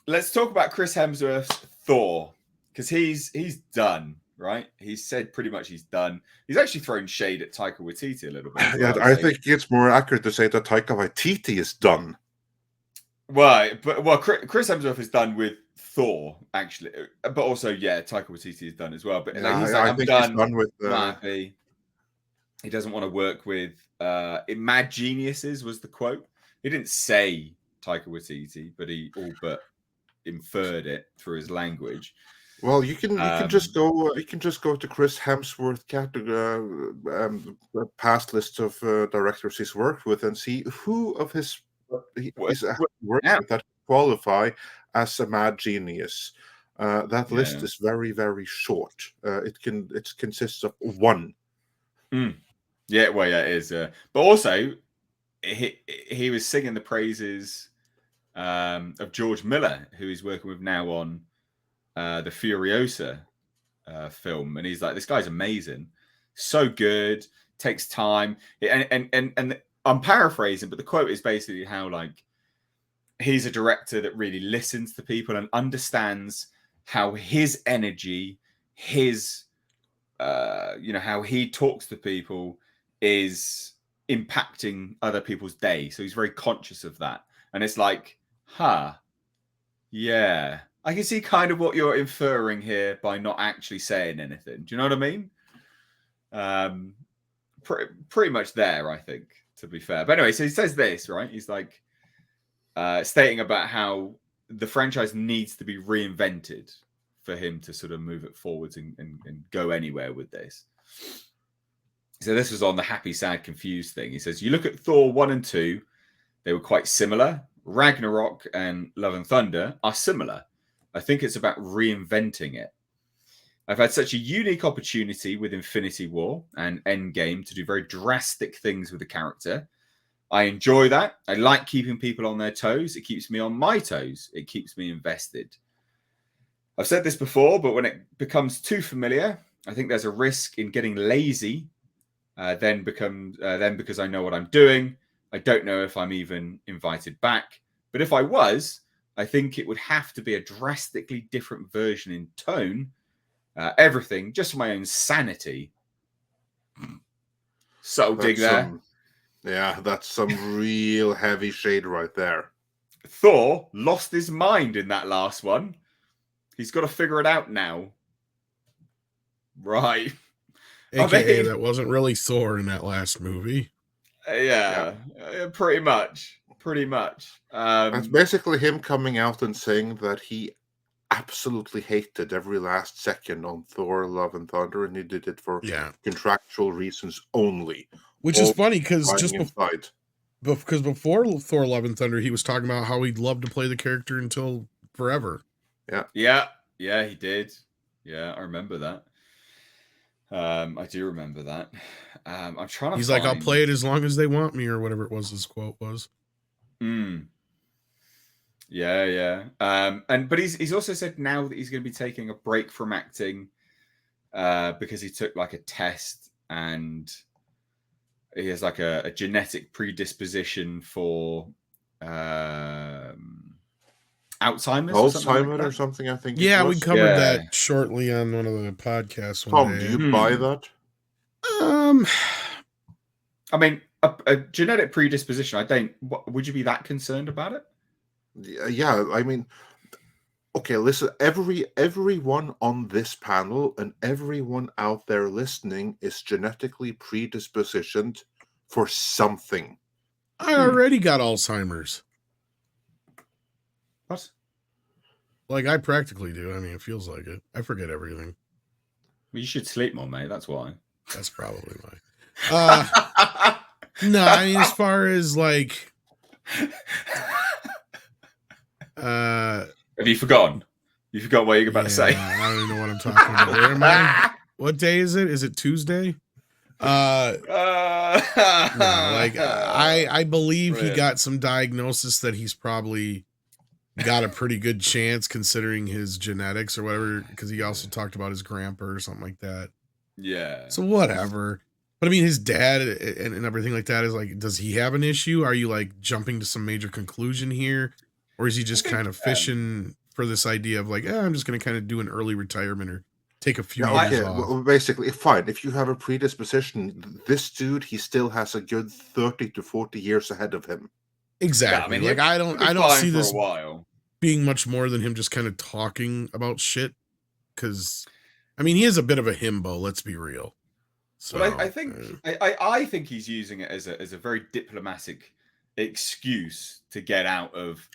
Let's talk about Chris Hemsworth's Thor. Because he's done, right? He's said pretty much he's done. He's actually thrown shade at Taika Waititi a little bit. Yeah, I think it's more accurate to say that Taika Waititi is done. Well, Chris Hemsworth is done with Thor, actually, but also, yeah, Taika Waititi is done as well. But Yeah, like, he's I like, I'm think done. he's done with. Not happy. He doesn't want to work with Mad Geniuses was the quote. He didn't say Taika Waititi, but he all but inferred it through his language. Well, you can just go to Chris Hemsworth past list of directors he's worked with and see who of his he's worked with that qualify as a mad genius. That list is very, very short. It consists of one. Yeah, well, yeah, it is. But also, he was singing the praises of George Miller, who he's working with now on the Furiosa film, and he's like, this guy's amazing, so good, takes time, and I'm paraphrasing, but the quote is basically how like he's a director that really listens to people and understands how his energy, his how he talks to people is impacting other people's day. So he's very conscious of that, and it's like, yeah, I can see kind of what you're inferring here by not actually saying anything. Do you know what I mean? Pretty much there, I think, to be fair. But anyway, so he says this, right? He's like stating about how the franchise needs to be reinvented for him to sort of move it forwards and go anywhere with this. So this was on the happy, sad, confused thing. He says, you look at Thor 1 and 2, they were quite similar. Ragnarok and Love and Thunder are similar. I think it's about reinventing it. I've had such a unique opportunity with Infinity War and Endgame to do very drastic things with the character. I enjoy that. I like keeping people on their toes. It keeps me on my toes. It keeps me invested. I've said this before, but when it becomes too familiar, I think there's a risk in getting lazy. Then because I know what I'm doing, I don't know if I'm even invited back. But if I was, I think it would have to be a drastically different version in tone. Everything just for my own sanity. So dig there. Yeah, that's some real heavy shade right there. Thor lost his mind in that last one. He's got to figure it out now. Right. AKA that wasn't really Thor in that last movie. Yeah. Pretty much. That's basically him coming out and saying that he absolutely hated every last second on Thor Love and Thunder, and he did it for contractual reasons only. Which is funny because before Thor Love and Thunder, he was talking about how he'd love to play the character until forever. Yeah, he did. Yeah, I remember that. I do remember that. I'm trying to. He's like, I'll play it as long as they want me, or whatever it was. His quote was. Yeah. But he's also said now that he's going to be taking a break from acting. because he took like a test and he has like a genetic predisposition for Alzheimer's or something, I think. Yeah, we covered that shortly on one of the podcasts. Tom, do you buy that? I mean, a genetic predisposition. I don't. Would you be that concerned about it? Yeah, I mean, okay. Listen, everyone on this panel and everyone out there listening is genetically predispositioned for something. I already got Alzheimer's. What? Like, I practically do. I mean, it feels like it. I forget everything. Well, you should sleep more, mate. That's why. That's probably why. No, I mean, as far as like, have you forgotten? You forgot what you're about to say. I don't even know what I'm talking about. Where am I? What day is it? Is it Tuesday? No, like I believe Brilliant. He got some diagnosis that he's probably got a pretty good chance considering his genetics or whatever, because he also talked about his grandpa or something like that. Yeah. So whatever. But I mean, his dad and everything like that is like, does he have an issue? Are you like jumping to some major conclusion here? Or is he just kind of fishing for this idea of like, I'm just going to kind of do an early retirement or take a few years off? Well, basically, fine. If you have a predisposition, this dude, he still has a good 30 to 40 years ahead of him. Exactly. Yeah, I mean, like I don't see this being much more than him just kind of talking about shit. Because, I mean, he is a bit of a himbo. Let's be real. So but I think he's using it as a very diplomatic excuse to get out of.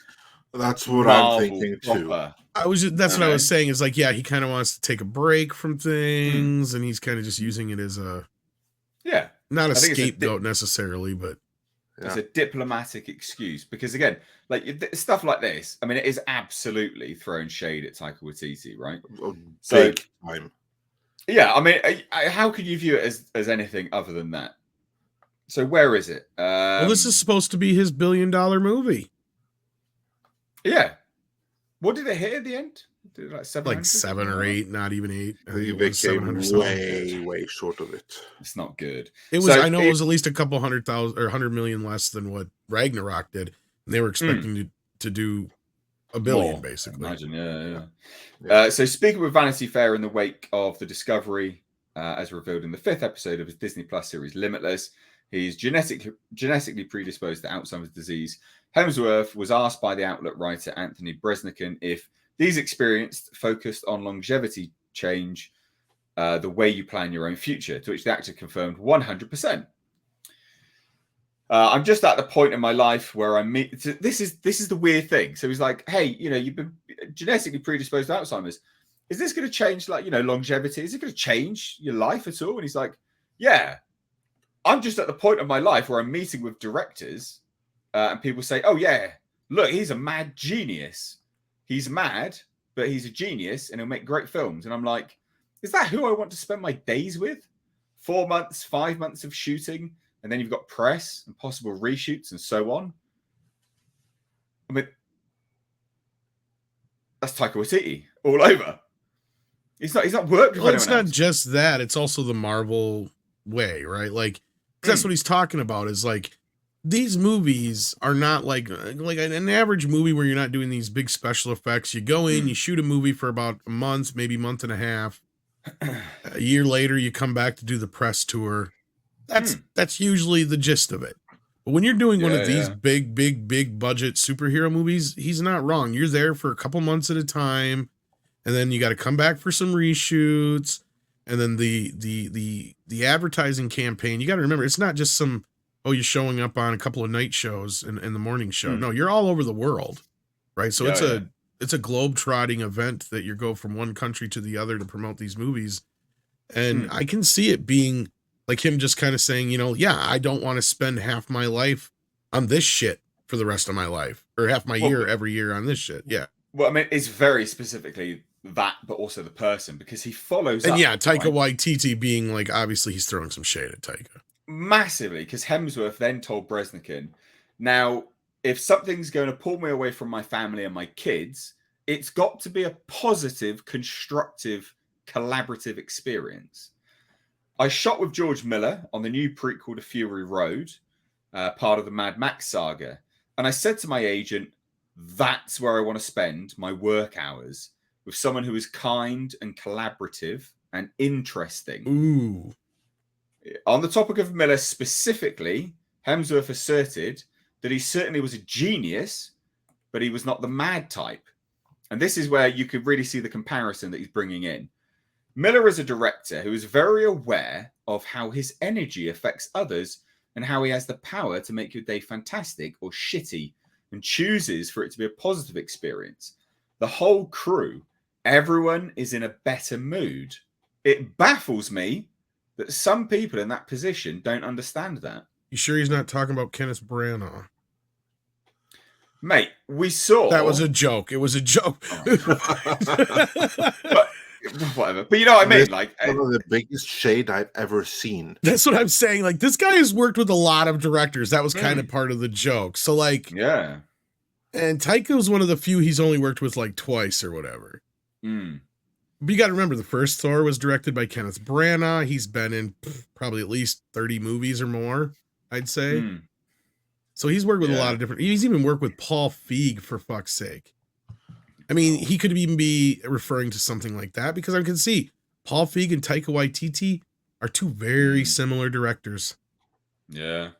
That's what I'm thinking too. That's what I was saying. Is like, yeah, he kind of wants to take a break from things, and he's kind of just using it as a not a scapegoat necessarily, but it's a diplomatic excuse. Because again, like stuff like this, I mean, it is absolutely throwing shade at Taika Waititi, right? Big time. Yeah, I mean, how could you view it as anything other than that? So where is it? Well, this is supposed to be his $1 billion movie. Yeah. What did it hit at the end? Did it like 7 or 8, not even 8. I think it came way short of it. It's not good. It was. I know it was at least a couple 100,000 or 100 million less than what Ragnarok did, and they were expecting to do $1 billion, basically. Imagine, yeah. So speaking with Vanity Fair in the wake of the discovery, as revealed in the 5th episode of his Disney Plus series Limitless, he's genetically predisposed to Alzheimer's disease. Hemsworth was asked by the outlet writer Anthony Bresnikan if these experiences focused on longevity change the way you plan your own future, to which the actor confirmed 100%. I'm just at the point in my life where I meet. This is the weird thing. So he's like, hey, you've been genetically predisposed to Alzheimer's. Is this going to change, like, longevity? Is it going to change your life at all? And he's like, yeah. I'm just at the point of my life where I'm meeting with directors and people say, oh, yeah, look, he's a mad genius. He's mad, but he's a genius and he'll make great films. And I'm like, is that who I want to spend my days with? 4 months, 5 months of shooting, and then you've got press and possible reshoots and so on. I mean, that's Taika Waititi all over. He's not worked with anyone it's not just that. It's also the Marvel way, right? Like, that's what he's talking about is like, these movies are not like an average movie where you're not doing these big special effects. You go in, you shoot a movie for about a month, maybe month and a half. A year later, you come back to do the press tour. That's usually the gist of it. But when you're doing one of these big budget superhero movies, he's not wrong. You're there for a couple months at a time, and then you got to come back for some reshoots, and then the advertising campaign. You got to remember, it's not just some you're showing up on a couple of night shows and the morning show. No, you're all over the world, right? So it's a globe-trotting event that you go from one country to the other to promote these movies, and I can see it being like him just kind of saying, I don't want to spend half my life on this shit for the rest of my life, or half my year every year on this shit. Yeah. Well, I mean, it's very specifically that, but also the person, because he follows up. And Taika Waititi being like, obviously he's throwing some shade at Taika. Massively, because Hemsworth then told Bresnikan, now, if something's going to pull me away from my family and my kids, it's got to be a positive, constructive collaborative experience. I shot with George Miller on the new prequel to Fury Road, part of the Mad Max saga. And I said to my agent, that's where I want to spend my work hours, with someone who is kind and collaborative and interesting. Ooh. On the topic of Miller specifically, Hemsworth asserted that he certainly was a genius, but he was not the mad type. And this is where you could really see the comparison that he's bringing in. Miller is a director who is very aware of how his energy affects others and how he has the power to make your day fantastic or shitty, and chooses for it to be a positive experience. The whole crew, everyone is in a better mood. It baffles me that some people in that position don't understand that. You sure he's not talking about Kenneth Branagh? Mate, we saw... That was a joke. It was a joke. But, whatever. But you know what I mean? Like, one of the biggest shade I've ever seen. That's what I'm saying. Like, this guy has worked with a lot of directors. That was kind of part of the joke. So, like... Yeah. And Taika's one of the few he's only worked with, like, twice or whatever. But you got to remember, the first Thor was directed by Kenneth Branagh. He's been in probably at least 30 movies or more, I'd say. So he's worked with a lot of different... He's even worked with Paul Feig, for fuck's sake. I mean, he could even be referring to something like that, because I can see Paul Feig and Taika Waititi are two very similar directors. Yeah,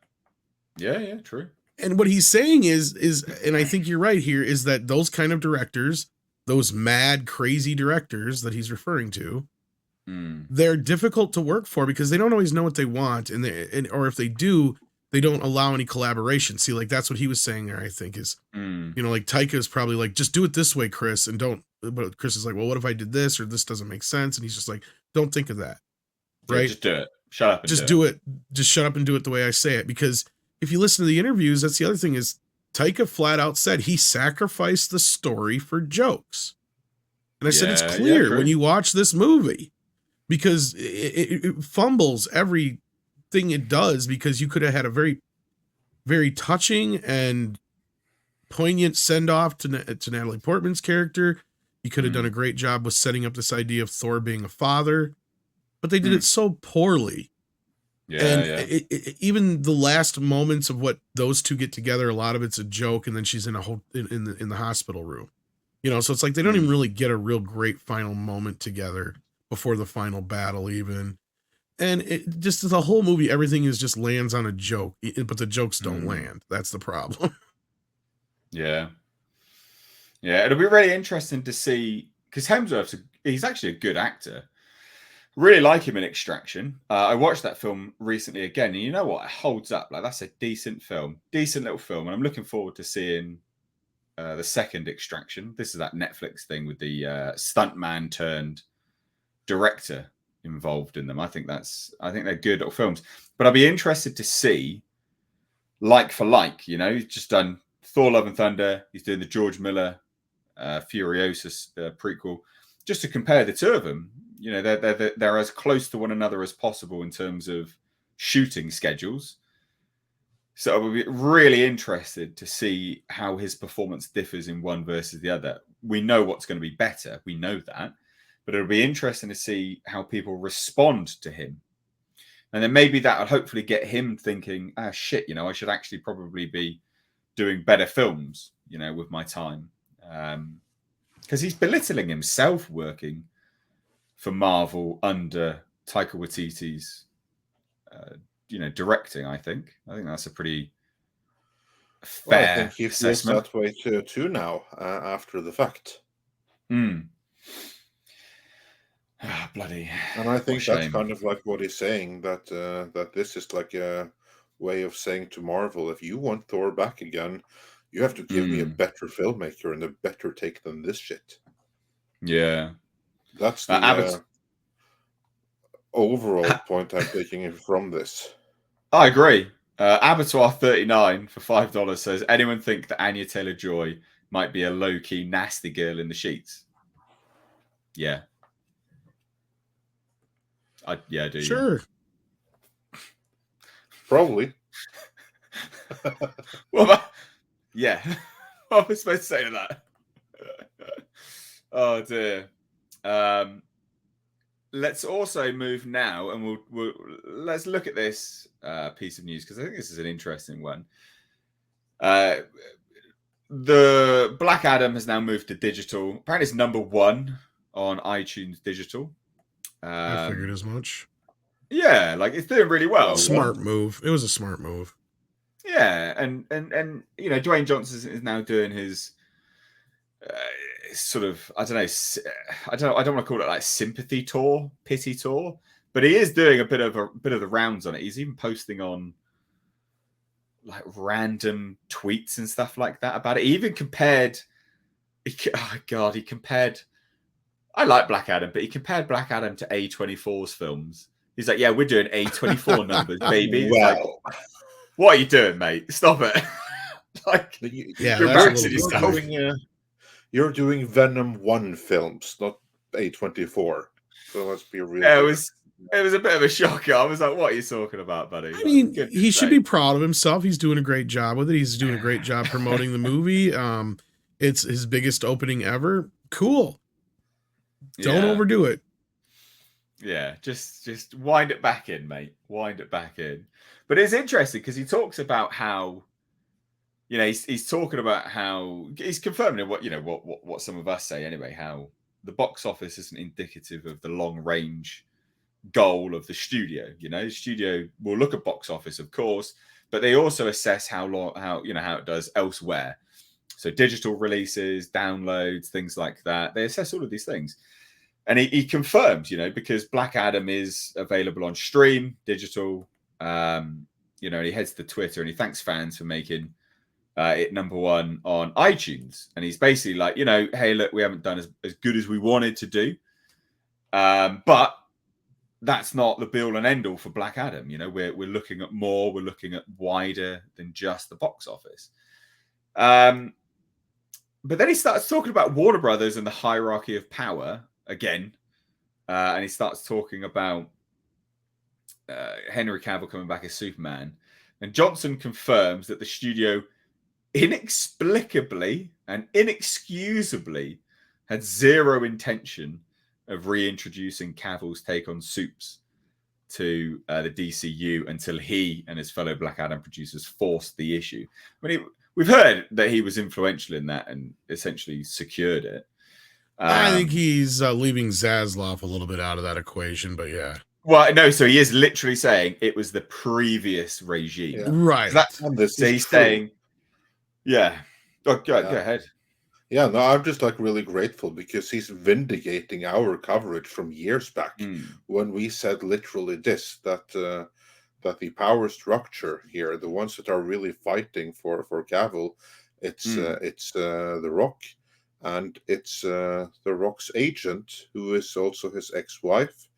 true. And what he's saying is, and I think you're right here, is that those kind of directors, those mad, crazy directors that he's referring to, they're difficult to work for because they don't always know what they want, or if they do, they don't allow any collaboration. See, like, that's what he was saying there, I think, is, you know, like, Taika is probably like, just do it this way, Chris, and don't, but Chris is like, well, what if I did this, or this doesn't make sense? And he's just like, don't think of that, right? Just do it. Shut up and just do it. Just shut up and do it the way I say it. Because if you listen to the interviews, that's the other thing, is Taika flat out said he sacrificed the story for jokes. And I said, it's clear when you watch this movie, because it fumbles everything it does, because you could have had a very, very touching and poignant send-off to Natalie Portman's character. You could have done a great job with setting up this idea of Thor being a father, but they did it so poorly. Even the last moments of what those two get together, a lot of it's a joke, and then she's in in the hospital room, you know. So it's like they don't even really get a real great final moment together before the final battle, even. And it just, the whole movie, everything is just lands on a joke, but the jokes don't land. That's the problem. Yeah, it'll be really interesting to see, because Hemsworth's he's actually a good actor. Really like him in Extraction. I watched that film recently again, and you know what? It holds up. Like, that's a decent film, decent little film, and I'm looking forward to seeing the second Extraction. This is that Netflix thing with the stuntman turned director involved in them. I think they're good little films. But I'll be interested to see, like for like, you know, he's just done Thor: Love and Thunder. He's doing the George Miller Furiosa prequel, just to compare the two of them. You know, they're as close to one another as possible in terms of shooting schedules. So I would be really interested to see how his performance differs in one versus the other. We know what's going to be better. We know that. But it'll be interesting to see how people respond to him. And then maybe that'll hopefully get him thinking, shit, you know, I should actually probably be doing better films, you know, with my time. Because he's belittling himself working for Marvel under Taika Waititi's, you know, directing. I think that's a pretty fair I think he feels that way too now, after the fact. Bloody. And I think that's kind of like what he's saying, that that this is like a way of saying to Marvel, if you want Thor back again, you have to give me a better filmmaker and a better take than this shit. Yeah. That's the overall point I'm taking from this. I agree. Abattoir 39 for $5 says, anyone think that Anya Taylor-Joy might be a low-key nasty girl in the sheets? Yeah. I do. Sure. Probably. Yeah. What am I supposed to say to that? Oh, dear. let's also move now, and let's look at this piece of news because I think this is an interesting one. The Black Adam has now moved to digital. Apparently, it's #1 on iTunes digital. I figured as much. Yeah, like it's doing really well. Smart move. It was a smart move. Yeah, and you know, Dwayne Johnson is now doing his sort of I don't want to call it like sympathy tour, pity tour, but he is doing a bit of the rounds on it. He's even posting on like random tweets and stuff like that about it. He even compared. Oh God, he compared. I like Black Adam, but he compared Black Adam to A24's films. He's like, yeah, we're doing A24 numbers, baby. Well, like, what are you doing, mate? Stop it. Like, yeah, you're embarrassing yourself. You're doing Venom 1 films, not A24. So let's be real. Yeah, it was a bit of a shocker. I was like, what are you talking about, buddy? I mean, he should be proud of himself. He's doing a great job with it. He's doing a great job promoting the movie. It's his biggest opening ever. Cool. Don't overdo it. Yeah, just wind it back in, mate. Wind it back in. But it's interesting because he talks about how, you know, he's talking about how he's confirming what some of us say anyway, how the box office isn't indicative of the long range goal of the studio. You know, the studio will look at box office, of course, but they also assess how it does elsewhere. So digital releases, downloads, things like that. They assess all of these things. And he confirms, you know, because Black Adam is available on stream, digital, you know, he heads to Twitter and he thanks fans for making it #1 on iTunes. And he's basically like, you know, hey, look, we haven't done as good as we wanted to do. But that's not the be all and end all for Black Adam. You know, we're looking at more, we're looking at wider than just the box office. But then he starts talking about Warner Brothers and the hierarchy of power again. And he starts talking about Henry Cavill coming back as Superman. And Johnson confirms that the studio inexplicably and inexcusably had zero intention of reintroducing Cavill's take on Supes to the DCU until he and his fellow Black Adam producers forced the issue. I mean, we've heard that he was influential in that and essentially secured it. I think he's leaving Zaslav a little bit out of that equation, but yeah. Well, no, so he is literally saying it was the previous regime. Yeah. Right. So he's saying, yeah. Oh, go ahead. Yeah, no, I'm just like really grateful because he's vindicating our coverage from years back when we said literally this, that the power structure here, the ones that are really fighting for Cavill, it's The Rock, and it's The Rock's agent, who is also his ex-wife,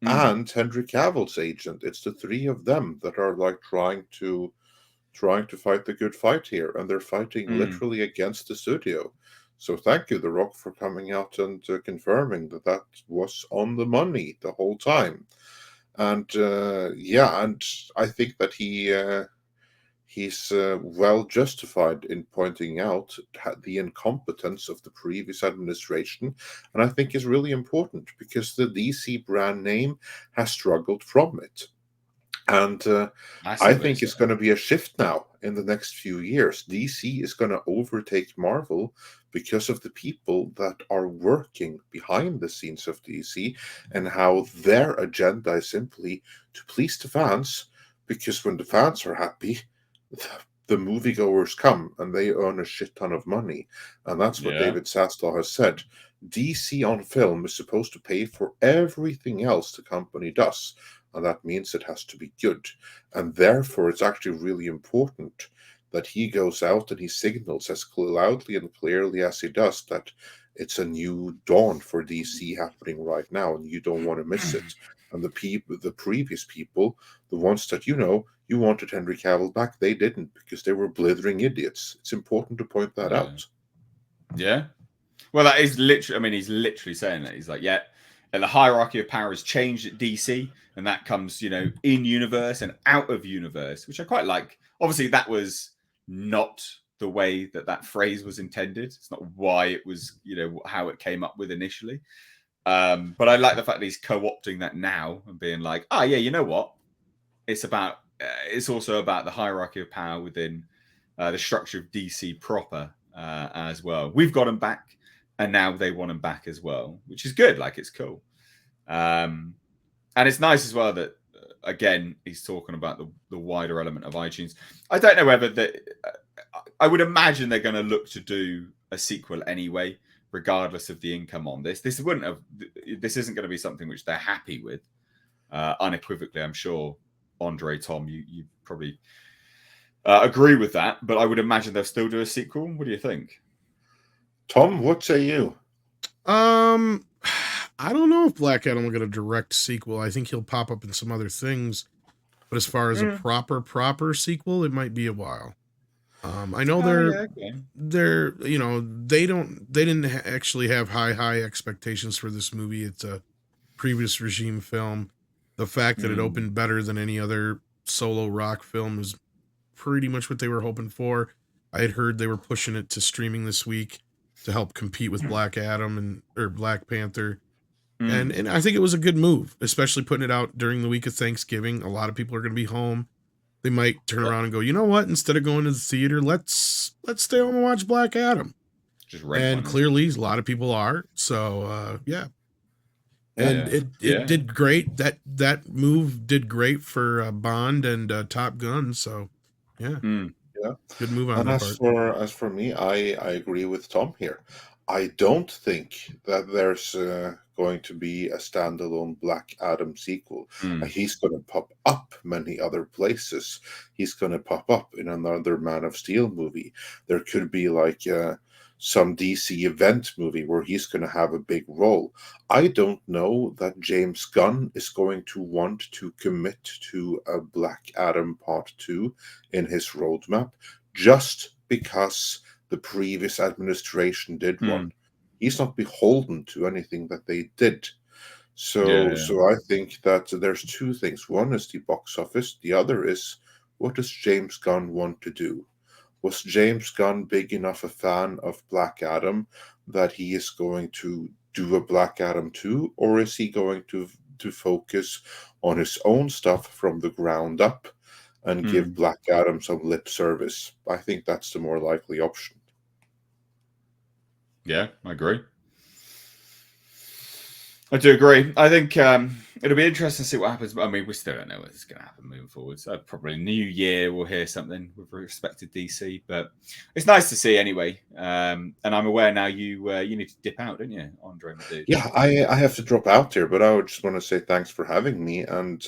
and Henry Cavill's agent. It's the three of them that are like trying to fight the good fight here, and they're fighting literally against the studio. So thank you, The Rock, for coming out and confirming that was on the money the whole time. And and I think that he's well justified in pointing out the incompetence of the previous administration, and I think is really important because the DC brand name has struggled from it. And I think it's going to be a shift now in the next few years. DC is going to overtake Marvel because of the people that are working behind the scenes of DC and how their agenda is simply to please the fans, because when the fans are happy, the moviegoers come and they earn a shit ton of money. And that's what David Zaslav has said. DC on film is supposed to pay for everything else the company does. And that means it has to be good. And therefore, it's actually really important that he goes out and he signals as loudly and clearly as he does that it's a new dawn for DC happening right now, and you don't want to miss it. And the previous people, the ones that you wanted Henry Cavill back, they didn't, because they were blithering idiots. It's important to point that out. Yeah. Well, that is literally, I mean, he's literally saying that. He's like, yeah, and the hierarchy of power has changed at DC, and that comes, in universe and out of universe, which I quite like. Obviously, that was not the way that phrase was intended. It's not why it was, how it came up with initially. But I like the fact that he's co-opting that now and being like, oh yeah, you know what? It's about. It's also about the hierarchy of power within the structure of DC proper as well. We've got them back, and now they want them back as well, which is good. Like it's cool, and it's nice as well that again he's talking about the wider element of iTunes. I don't know whether that. I would imagine they're going to look to do a sequel anyway, regardless of the income on this. This wouldn't have. This isn't going to be something which they're happy with, unequivocally. I'm sure, Andre, Tom, you probably agree with that. But I would imagine they'll still do a sequel. What do you think, Tom? What say you? I don't know if Black Adam will get a direct sequel. I think he'll pop up in some other things, but as far as a proper sequel, it might be a while. I know they're you know they didn't actually have high expectations for this movie. It's a previous regime film. The fact that it opened better than any other solo rock film is pretty much what they were hoping for. I had heard they were pushing it to streaming this week to help compete with Black Adam or Black Panther. And I think it was a good move, especially putting it out during the week of Thanksgiving. A lot of people are going to be home. They might turn around and go, you know what? Instead of going to the theater, let's stay home and watch Black Adam. And clearly, a lot of people are. So yeah, and it did great. That move did great for Bond and Top Gun. So yeah, good move on that part. As for me, I agree with Tom here. I don't think that there's going to be a standalone Black Adam sequel. He's going to pop up many other places. He's going to pop up in another Man of Steel movie. There could be like some DC event movie where he's going to have a big role. I don't know that James Gunn is going to want to commit to a Black Adam Part 2 in his roadmap just because the previous administration did one. He's not beholden to anything that they did. So I think that there's two things. One is the box office. The other is, what does James Gunn want to do? Was James Gunn big enough a fan of Black Adam that he is going to do a Black Adam 2? Or is he going to focus on his own stuff from the ground up and give Black Adam some lip service? I think that's the more likely option. Yeah, I agree. I do agree. I think it'll be interesting to see what happens. I mean, we still don't know what's going to happen moving forward. So probably New Year we'll hear something with respect to DC. But it's nice to see anyway. And I'm aware now you need to dip out, don't you, Andre, my dude? Yeah, I have to drop out here, but I would just want to say thanks for having me and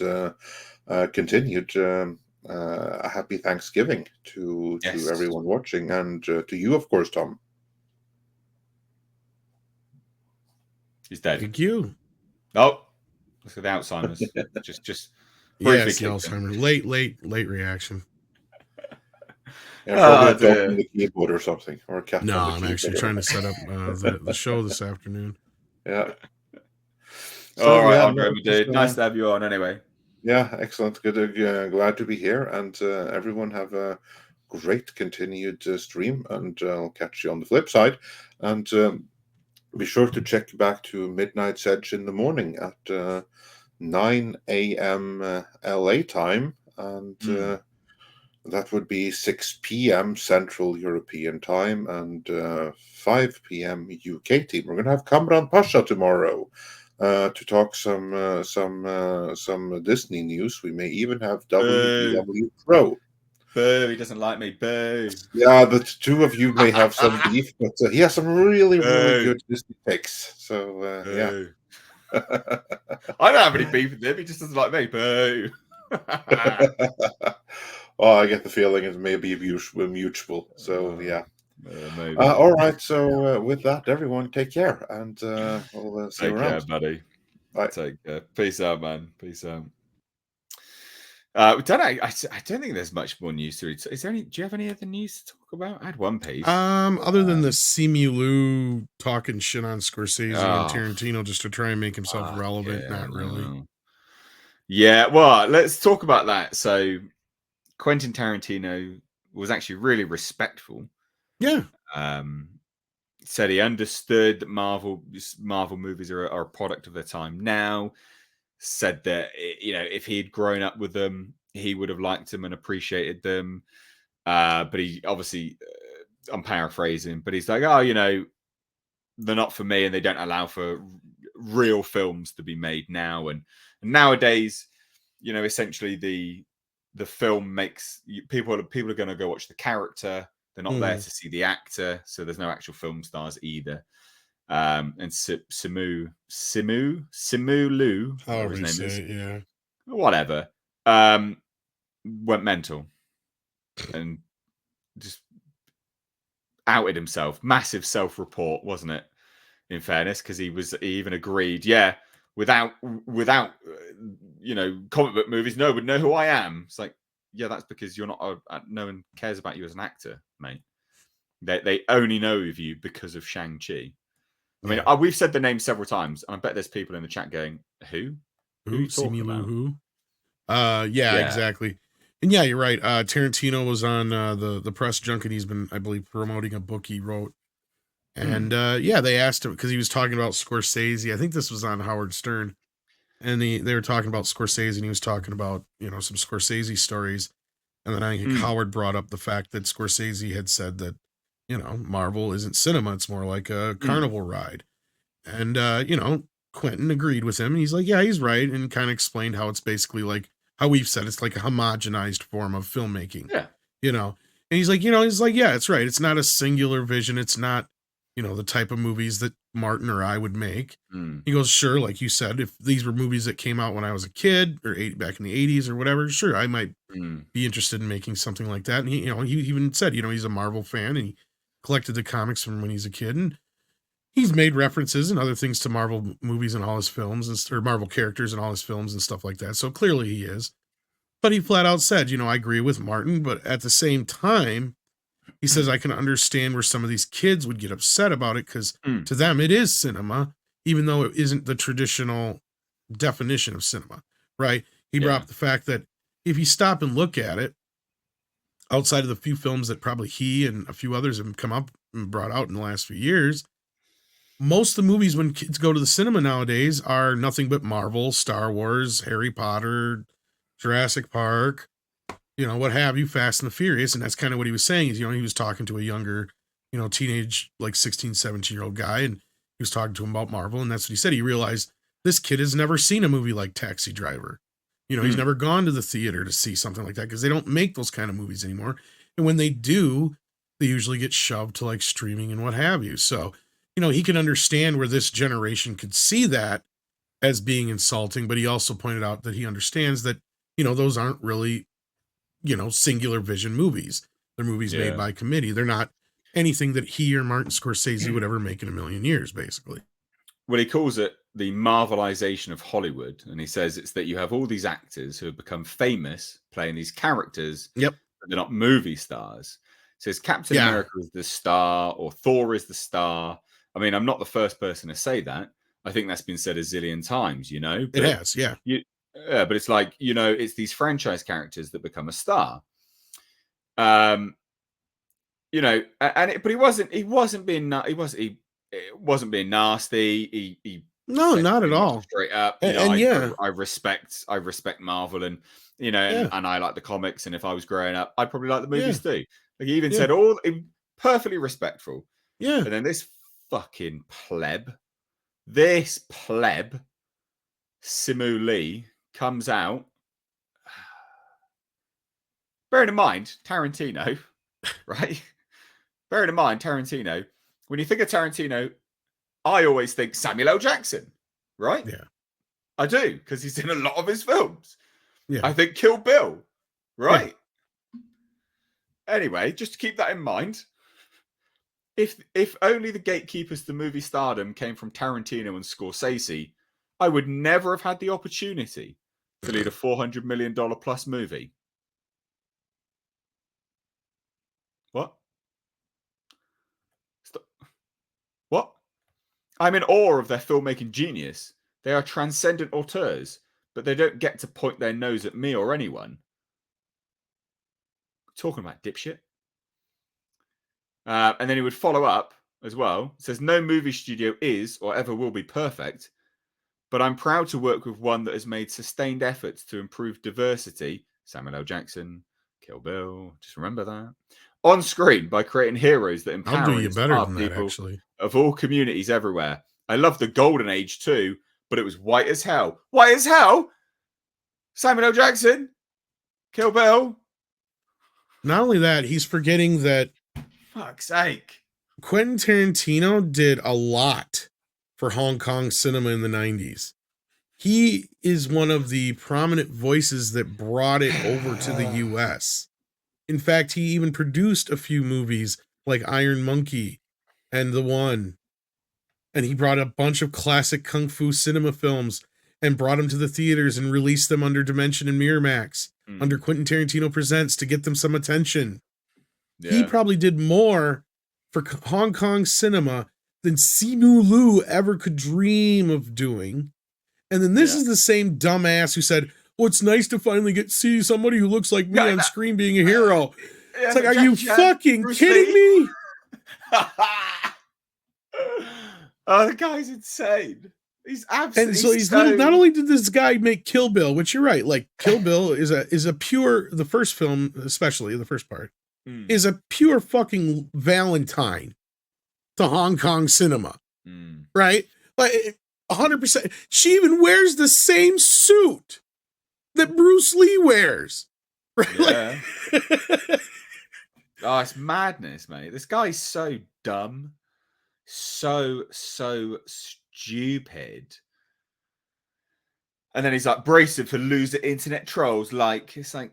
continued a happy Thanksgiving to everyone watching and to you, of course, Tom. He's dead. Thank you. Oh, look at the Alzheimer's. just yes, the Alzheimer's. Late reaction. Yeah, probably a dog on the keyboard or something, or a cat. No, I'm actually trying to set up the show this afternoon. Yeah. All right, Andre, dude. Nice to have you on. Anyway. Yeah, excellent. Good. Glad to be here, and everyone have a great continued stream, and I'll catch you on the flip side. And be sure to check back to Midnight's Edge in the morning at 9 a.m. LA time, and that would be 6 p.m. Central European time and 5 p.m. UK team. We're going to have Kamran Pasha tomorrow to talk some Disney news. We may even have WDW Pro. Boo, he doesn't like me. Boo. Yeah, the two of you may have some beef, but he has some really good Disney picks. So, yeah. I don't have any beef with him. He just doesn't like me. Boo. Well, I get the feeling it may be mutual. So, yeah. All right. So, with that, everyone, take care. And we'll see you around. Take care, buddy. Bye. Take care. Peace out, man. Peace out. I don't think there's much more news to read. Is there any? Do you have any other news to talk about? I had one piece. Other than the Simu talking shit on Scorsese and Tarantino just to try and make himself relevant. Yeah, not really. Yeah. Well, let's talk about that. So, Quentin Tarantino was actually really respectful. Yeah. said he understood that Marvel movies are a product of their time now. Said that, you know, if he'd grown up with them, he would have liked them and appreciated them. But he obviously, I'm paraphrasing, but he's like, oh, you know, they're not for me, and they don't allow for real films to be made now. And nowadays, you know, essentially the film makes people are going to go watch the character. They're not there to see the actor, so there's no actual film stars either. And Simu Lu, whatever his name is, whatever, went mental and just outed himself. Massive self-report, wasn't it? In fairness, because he even agreed, yeah, without you know, comic book movies, no one would know who I am. It's like, yeah, that's because you're not no one cares about you as an actor, mate. They only know of you because of Shang-Chi. I mean, we've said the name several times, and I bet there's people in the chat going, who are you talking about? Who? Yeah, exactly. And yeah, you're right. Tarantino was on the press junket. He's been, I believe, promoting a book he wrote. And yeah, they asked him because he was talking about Scorsese. I think this was on Howard Stern. And they were talking about Scorsese, and he was talking about, you know, some Scorsese stories. And then I think Howard brought up the fact that Scorsese had said that, you know, Marvel isn't cinema, it's more like a carnival ride. And you know, Quentin agreed with him. He's like, yeah, he's right, and kind of explained how it's basically like how we've said it's like a homogenized form of filmmaking. Yeah. You know. And he's like, yeah, it's right. It's not a singular vision. It's not, you know, the type of movies that Martin or I would make. He goes, sure, like you said, if these were movies that came out when I was a kid or back in the 80s or whatever, sure, I might be interested in making something like that. And he, you know, he even said, you know, he's a Marvel fan and he collected the comics from when he's a kid, and he's made references and other things to Marvel movies and all his films, or Marvel characters and all his films and stuff like that. So clearly he is. But he flat out said, you know, I agree with Martin, but at the same time, he says, I can understand where some of these kids would get upset about it because to them it is cinema, even though it isn't the traditional definition of cinema, right? He brought up the fact that if you stop and look at it, outside of the few films that probably he and a few others have come up and brought out in the last few years, most of the movies when kids go to the cinema nowadays are nothing but Marvel, Star Wars, Harry Potter, Jurassic Park, you know, what have you, Fast and the Furious. And that's kind of what he was saying is, you know, he was talking to a younger, you know, teenage, like 16, 17-year-old guy. And he was talking to him about Marvel. And that's what he said. He realized this kid has never seen a movie like Taxi Driver. You know, he's never gone to the theater to see something like that because they don't make those kind of movies anymore. And when they do, they usually get shoved to like streaming and what have you. So, you know, he can understand where this generation could see that as being insulting, but he also pointed out that he understands that, you know, those aren't really, you know, singular vision movies. They're movies made by committee. They're not anything that he or Martin Scorsese would ever make in a million years, basically. Well, he calls it the Marvelization of Hollywood, and he says it's that you have all these actors who have become famous playing these characters, but they're not movie stars. Says Captain America is the star, or Thor is the star. I mean, I'm not the first person to say that. I think that's been said a zillion times, you know. But it has, but it's like, you know, it's these franchise characters that become a star. You know, but he wasn't being nasty. He no, not at all. Straight up. You know, I respect Marvel, and you know, and I like the comics. And if I was growing up, I'd probably like the movies too. Like he even said perfectly respectful. Yeah. And then this fucking pleb, Simu Lee, comes out. Bearing in mind, Tarantino, right? Bearing in mind, Tarantino, when you think of Tarantino, I always think Samuel L. Jackson, right? Yeah. I do, because he's in a lot of his films. Yeah. I think Kill Bill, right? Yeah. Anyway, just to keep that in mind, if only the gatekeepers to movie stardom came from Tarantino and Scorsese, I would never have had the opportunity to lead a $400 million plus movie. What? Stop. What? I'm in awe of their filmmaking genius. They are transcendent auteurs, but they don't get to point their nose at me or anyone. Talking about dipshit. And then he would follow up as well. It says, no movie studio is or ever will be perfect, but I'm proud to work with one that has made sustained efforts to improve diversity. Samuel L. Jackson, Kill Bill, just remember that. On screen by creating heroes that I'll empower do and you better inspire than that, people actually. of all communities everywhere. I love the golden age too, but it was white as hell. White as hell? Samuel L. Jackson, Kill Bill. Not only that, he's forgetting that Fuck's sake. Quentin Tarantino did a lot for Hong Kong cinema in the 90s. He is one of the prominent voices that brought it over to the US. In fact, he even produced a few movies like Iron Monkey and The One. And he brought a bunch of classic kung fu cinema films and brought them to the theaters and released them under Dimension and Miramax, under Quentin Tarantino Presents, to get them some attention. Yeah. He probably did more for Hong Kong cinema than Simu Liu ever could dream of doing. And then this is the same dumbass who said, well, it's nice to finally see somebody who looks like me on screen being a hero. It's like, are you fucking kidding me? Oh, the guy's insane. He's absolutely. And so he's not only did this guy make Kill Bill, which you're right, like Kill Bill is a pure, the first film, especially the first part, is a pure fucking Valentine to Hong Kong cinema. Right? Like 100%. She even wears the same suit that Bruce Lee wears. Right? Yeah. Oh, it's madness, mate. This guy's so dumb. So stupid. And then he's like, brace it for loser internet trolls. Like, it's like,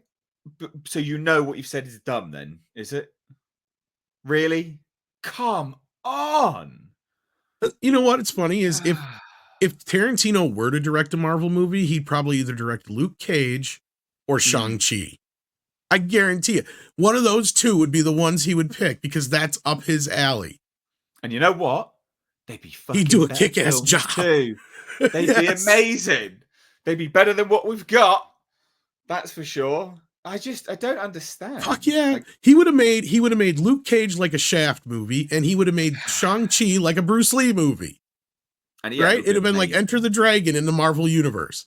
so you know what you've said is dumb then, is it? Really? Come on. You know what? It's funny is if Tarantino were to direct a Marvel movie, he'd probably either direct Luke Cage or Shang-Chi. I guarantee you. One of those two would be the ones he would pick because that's up his alley. And you know what? They'd be fucking He'd do a kick-ass job too. They'd be amazing. They'd be better than what we've got. That's for sure. I don't understand. Fuck yeah. Like, he would have made Luke Cage like a Shaft movie, and he would have made Shang-Chi like a Bruce Lee movie. And right? It'd have been like Enter the Dragon in the Marvel universe.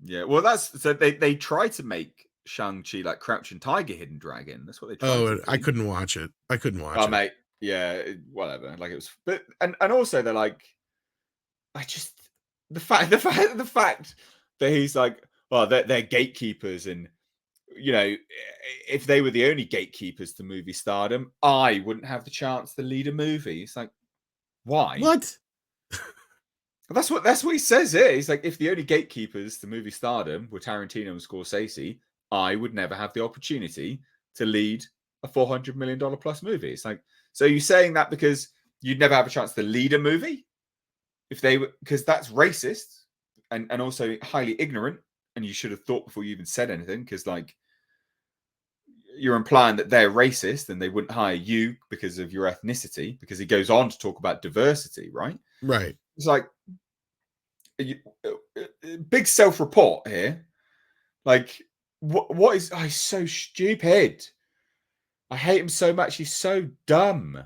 Yeah, well, so they tried to make Shang-Chi like Crouching Tiger, Hidden Dragon. That's what they tried to do. I couldn't watch it. Oh, mate. Yeah, whatever. Like it was, but and also they're like, the fact that he's like, well, they're gatekeepers, and you know, if they were the only gatekeepers to movie stardom, I wouldn't have the chance to lead a movie. It's like, why? What? That's what he says here. He's like, if the only gatekeepers to movie stardom were Tarantino and Scorsese, I would never have the opportunity to lead a $400 million plus movie. It's like, so you're saying that because you'd never have a chance to lead a movie? Because that's racist and also highly ignorant, and you should have thought before you even said anything, because like you're implying that they're racist and they wouldn't hire you because of your ethnicity, because he goes on to talk about diversity, right? Right. It's like big self-report here. Like what is he's so stupid. I hate him so much. He's so dumb.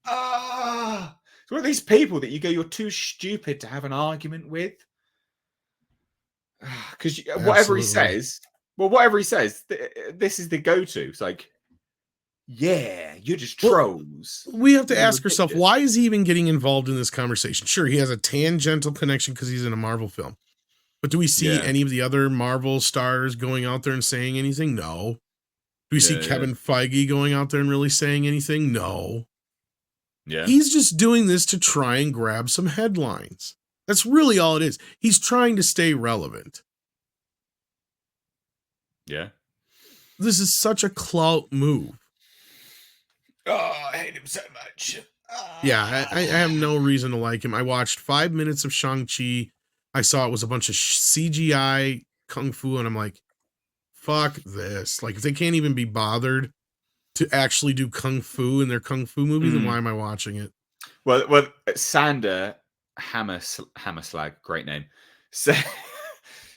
It's one of these people that you go, you're too stupid to have an argument with. Because whatever he says, this is the go-to. It's like, yeah, you're just trolls. We have to ask ourselves, why is he even getting involved in this conversation? Sure, he has a tangential connection because he's in a Marvel film. But do we see any of the other Marvel stars going out there and saying anything? No. Do we see Kevin Feige going out there and really saying anything? No. Yeah. He's just doing this to try and grab some headlines. That's really all it is. He's trying to stay relevant. Yeah. This is such a clout move. Oh, I hate him so much. Yeah, I have no reason to like him. I watched 5 minutes of Shang-Chi. I saw it was a bunch of CGI kung fu, and I'm like, fuck this. Like, if they can't even be bothered to actually do kung fu in their kung fu movie, then why am I watching it? Well, Sander Hammerslag, great name. So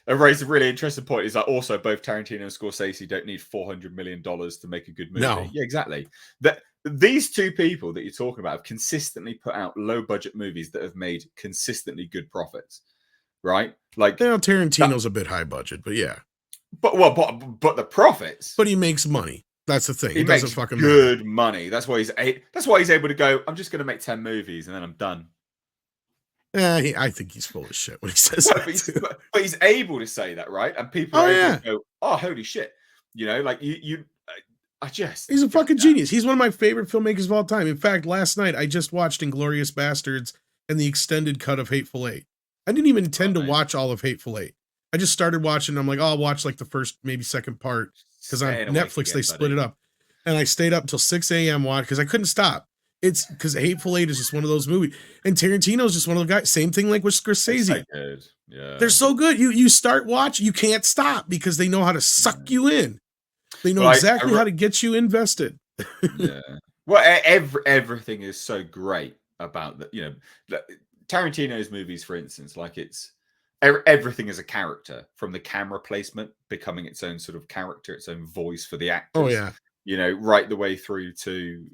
raised a really interesting point. Is that also both Tarantino and Scorsese don't need $400 million to make a good movie? No. Yeah, exactly. That these two people that you're talking about have consistently put out low budget movies that have made consistently good profits, right? Like, Tarantino's a bit high budget, but yeah. But the profits. But he makes money. That's the thing. He it doesn't makes fucking good matter. money. That's why he's able to go, I'm just going to make 10 movies and then I'm done. I think he's full of shit when he says that. But he's able to say that, right? And people are able to go, oh, holy shit. You know, like he's a fucking genius. He's one of my favorite filmmakers of all time. In fact, last night I just watched Inglourious Bastards and the extended cut of Hateful Eight. I didn't even intend to watch all of Hateful Eight. I just started watching. I'm like, oh, I'll watch like the first, maybe second part, because on Netflix they split it up. And I stayed up till 6 a.m. watch because I couldn't stop. It's because Hateful Eight is just one of those movies. And Tarantino's just one of the guys. Same thing like with Scorsese. So good. Yeah. They're so good. You start watching, you can't stop because they know how to suck you in. They know exactly how to get you invested. Yeah. Well, everything is so great about that. You know, Tarantino's movies, for instance, like everything is a character, from the camera placement becoming its own sort of character, its own voice for the actors. Oh yeah. You know, right the way through to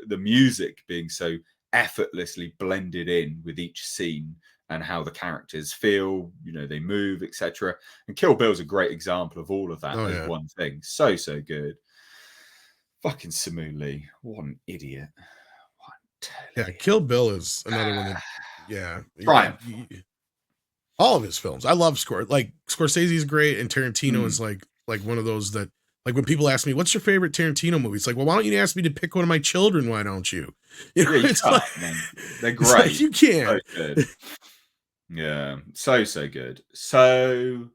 the music being so effortlessly blended in with each scene and how the characters feel, you know, they move, etc. And Kill Bill's a great example of all of that as one thing. So good. Fucking Simu Lee. What an idiot. Yeah, Kill Bill is another one that, Triumph. All of his films. I love like Scorsese's great, and Tarantino is like one of those that, like, when people ask me, what's your favorite Tarantino movie? It's like, well, why don't you ask me to pick one of my children? Why don't you? You know, it's like, man. They're great. Like, you can't. So good. Yeah. So good. So.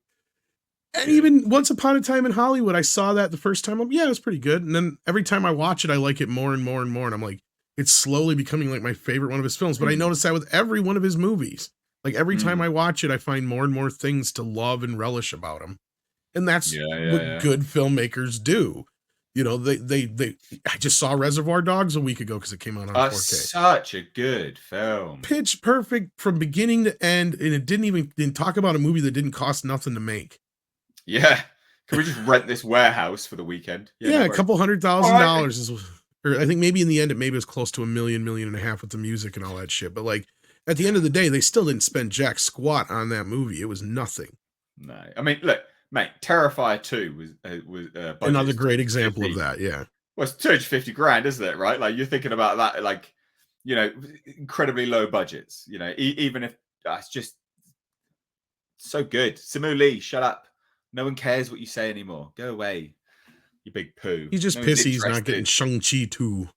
And even Once Upon a Time in Hollywood, I saw that the first time. Yeah, it was pretty good. And then every time I watch it, I like it more and more and more. And I'm like, it's slowly becoming like my favorite one of his films. But I noticed that with every one of his movies. Like every time I watch it, I find more and more things to love and relish about him. And that's what good filmmakers do. You know, I just saw Reservoir Dogs a week ago because it came out on 4K. Such a good film. Pitch perfect from beginning to end. And it didn't talk about a movie that didn't cost nothing to make. Yeah. Can we just rent this warehouse for the weekend? Yeah, a couple $100,000 is, or I think maybe in the end, maybe it was close to $1 million, $1.5 million with the music and all that shit. But like, at the end of the day, they still didn't spend jack squat on that movie. It was nothing. No, I mean, look, mate, Terrifier 2 was another great example of that. Yeah, well, it's $250,000, isn't it? Right? Like, you're thinking about that, like, you know, incredibly low budgets. You know, even if it's just so good. Simu Lee, shut up. No one cares what you say anymore. Go away, you big poo. He's just pissy he's not getting Shang-Chi 2.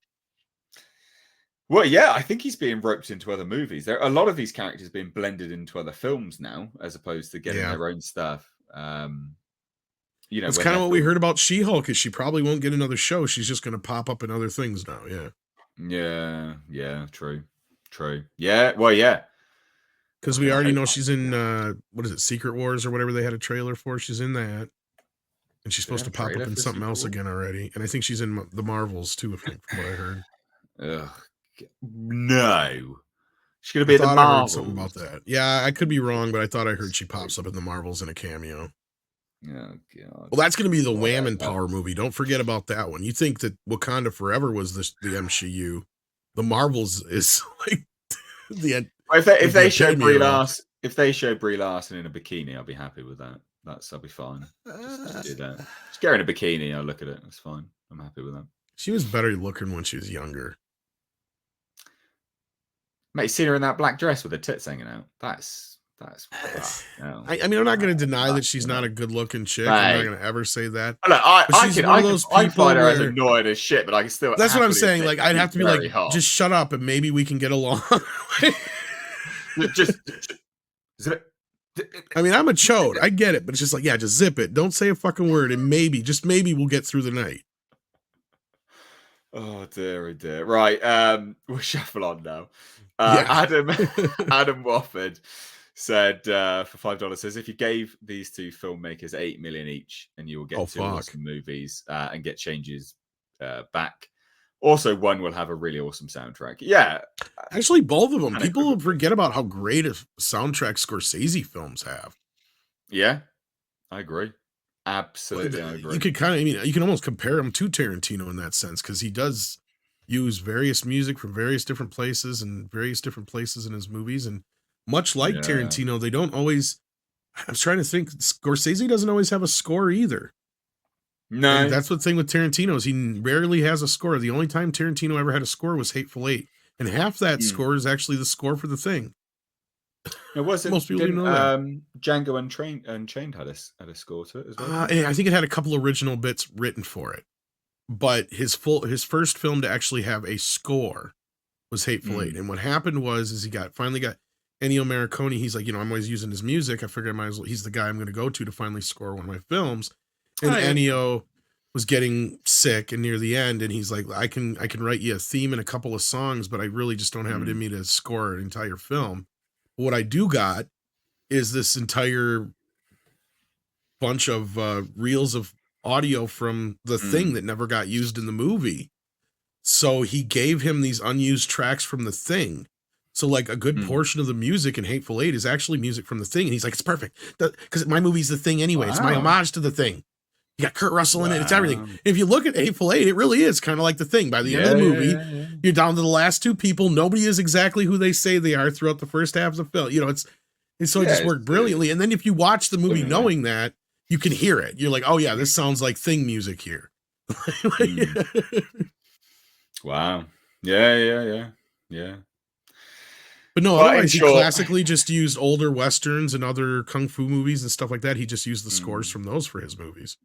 Well, yeah, I think he's being roped into other movies. There are a lot of these characters being blended into other films now, as opposed to getting their own stuff. You know, it's kind of what we heard about She-Hulk, is she probably won't get another show. She's just going to pop up in other things now. Yeah, true. Yeah, well, yeah. Because we already know she's in, what is it, Secret Wars or whatever they had a trailer for. She's in that. And she's supposed to pop up in something else again already. And I think she's in the Marvels too, from what I heard. Ugh. No. She's going to be in the Marvels. I heard something about that. Yeah, I could be wrong, but I thought I heard she pops up in the Marvels in a cameo. Oh, God. Well, that's going to be the Wham and Power movie. Don't forget about that one. You think that Wakanda Forever was the MCU. The Marvels is like the end. If they show Brie Larson in a bikini, I'll be happy with that. I'll be fine. Just do that. Just get her in a bikini. I'll look at it. It's fine. I'm happy with that. She was better looking when she was younger. Mate, you seen her in that black dress with her tits hanging out. That's. I mean, I'm not going to deny that she's not a good-looking chick. I'm not going to ever say that. Look, I find her as annoying as shit, but I can still. That's what I'm saying. Like, I'd have to be like, just shut up, and maybe we can get along. just zip it. I mean, I'm a chode. I get it, but it's just like, yeah, just zip it. Don't say a fucking word, and maybe we'll get through the night. Oh dear. Right, we'll shuffle on now. Adam Wofford said for $5 says, if you gave these two filmmakers $8 million each, and you will get two awesome movies and get changes back. Also, one will have a really awesome soundtrack. Yeah, actually, both of them. People forget about how great a soundtrack Scorsese films have. Yeah, I agree. Absolutely, I agree. You could you can almost compare him to Tarantino in that sense, because he does use various music from various different places and various different places in his movies. And much like Yeah. Tarantino, they don't always. I'm trying to think. Scorsese doesn't always have a score either. And No. that's the thing with Tarantino is he rarely has a score. The only time Tarantino ever had a score was Hateful Eight, and half that score is actually the score for The Thing. It wasn't. Most people Didn't do know that. Django Unchained had a score to it as well? And I think it had a couple original bits written for it, but his first film to actually have a score was Hateful Eight. And what happened was he finally got Ennio Morricone. He's like, I'm always using his music. I figured I might as well. He's the guy I'm going to go to finally score one of my films. And Ennio was getting sick and near the end, and he's like, I can write you a theme and a couple of songs, but I really just don't have it in me to score an entire film. What I do got is this entire bunch of reels of audio from The Thing that never got used in the movie. So he gave him these unused tracks from The Thing. So like a good portion of the music in Hateful Eight is actually music from The Thing. And he's like, it's perfect. Because my movie's The Thing anyway. Wow. It's my homage to The Thing. You got Kurt Russell in it. It's everything. And if you look at Hateful Eight, it really is kind of like The Thing. By the end of the movie, you're down to the last two people. Nobody is exactly who they say they are throughout the first half of the film. It just worked brilliantly. And then if you watch the movie knowing that, you can hear it. You're like, oh yeah, this sounds like Thing music here. Wow. Yeah. But no, otherwise he classically just used older Westerns and other Kung Fu movies and stuff like that. He just used the scores from those for his movies.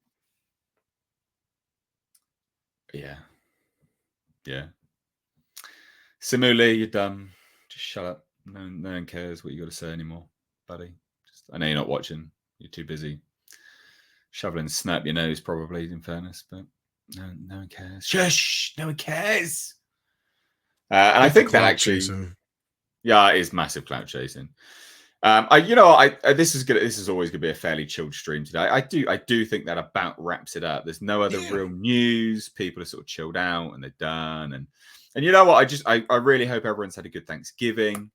Yeah. Simule, you're done. Just shut up. No one cares what you got to say anymore, buddy. I know you're not watching. You're too busy shoveling snap your nose, probably, in fairness, but no one cares. Shush! No one cares. And I think that actually, it is massive clout chasing. This is always gonna be a fairly chilled stream today. I do think that about wraps it up. There's no other real news. People are sort of chilled out and they're done. And you know what? I really hope everyone's had a good Thanksgiving.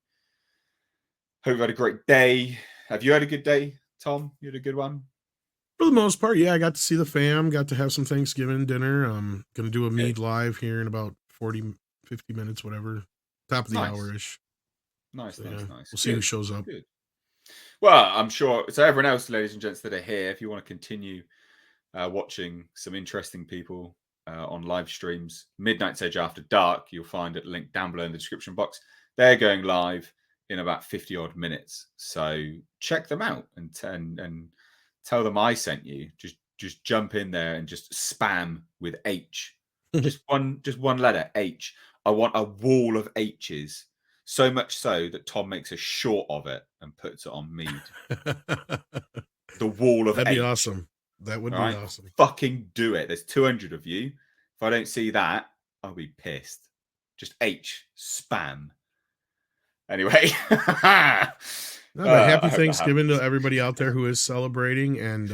Hope you've had a great day. Have you had a good day, Tom? You had a good one? For the most part, yeah. I got to see the fam, got to have some Thanksgiving dinner. I'm going to do a mead live here in about 40, 50 minutes, whatever. Top of the hour-ish. Nice. We'll see who shows up. Good. Well, I'm sure. So everyone else, ladies and gents, that are here, if you want to continue watching some interesting people on live streams, Midnight's Edge After Dark, you'll find it linked down below in the description box. They're going live in about 50 odd minutes. So check them out and tell them I sent you. Just jump in there and just spam with H. just one letter, H. I want a wall of H's. So much so that Tom makes a short of it and puts it on Mead. The wall of That'd H. be awesome. That would be awesome. Fucking do it. There's 200 of you. If I don't see that, I'll be pissed. Just H. Spam. Anyway. Happy Thanksgiving to everybody out there who is celebrating. And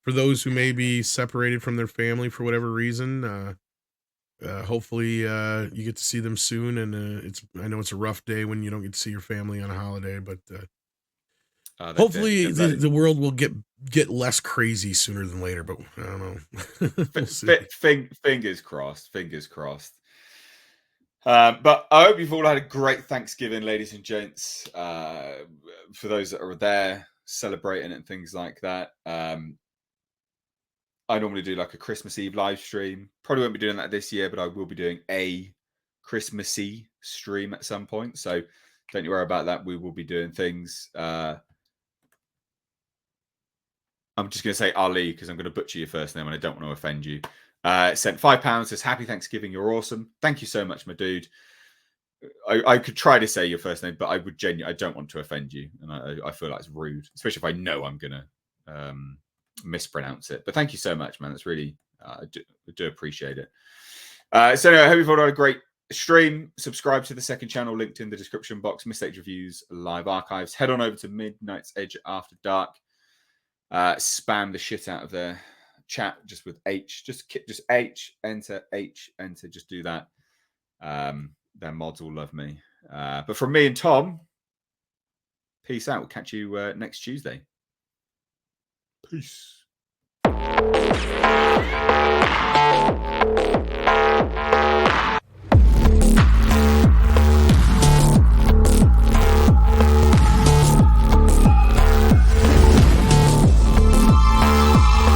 for those who may be separated from their family for whatever reason, hopefully you get to see them soon. And I know it's a rough day when you don't get to see your family on a holiday, but hopefully the world will get less crazy sooner than later. But I don't know. We'll see. Fingers crossed. But I hope you've all had a great Thanksgiving, ladies and gents. For those that are there celebrating and things like that. I normally do like a Christmas Eve live stream. Probably won't be doing that this year, but I will be doing a Christmassy stream at some point. So don't you worry about that. We will be doing things. I'm just going to say Ali because I'm going to butcher your first name and I don't want to offend you. Sent £5, says, Happy Thanksgiving, you're awesome. Thank you so much, my dude. I could try to say your first name, but I don't want to offend you. And I feel like it's rude, especially if I know I'm going to mispronounce it. But thank you so much, man. That's really, I do appreciate it. So anyway, I hope you've all had a great stream. Subscribe to the second channel, linked in the description box. Mistakes, reviews, live archives. Head on over to Midnight's Edge After Dark. Spam the shit out of their chat just with H. Just H, enter, just do that. Their mods will love me. But from me and Tom, peace out. We'll catch you next Tuesday. Peace.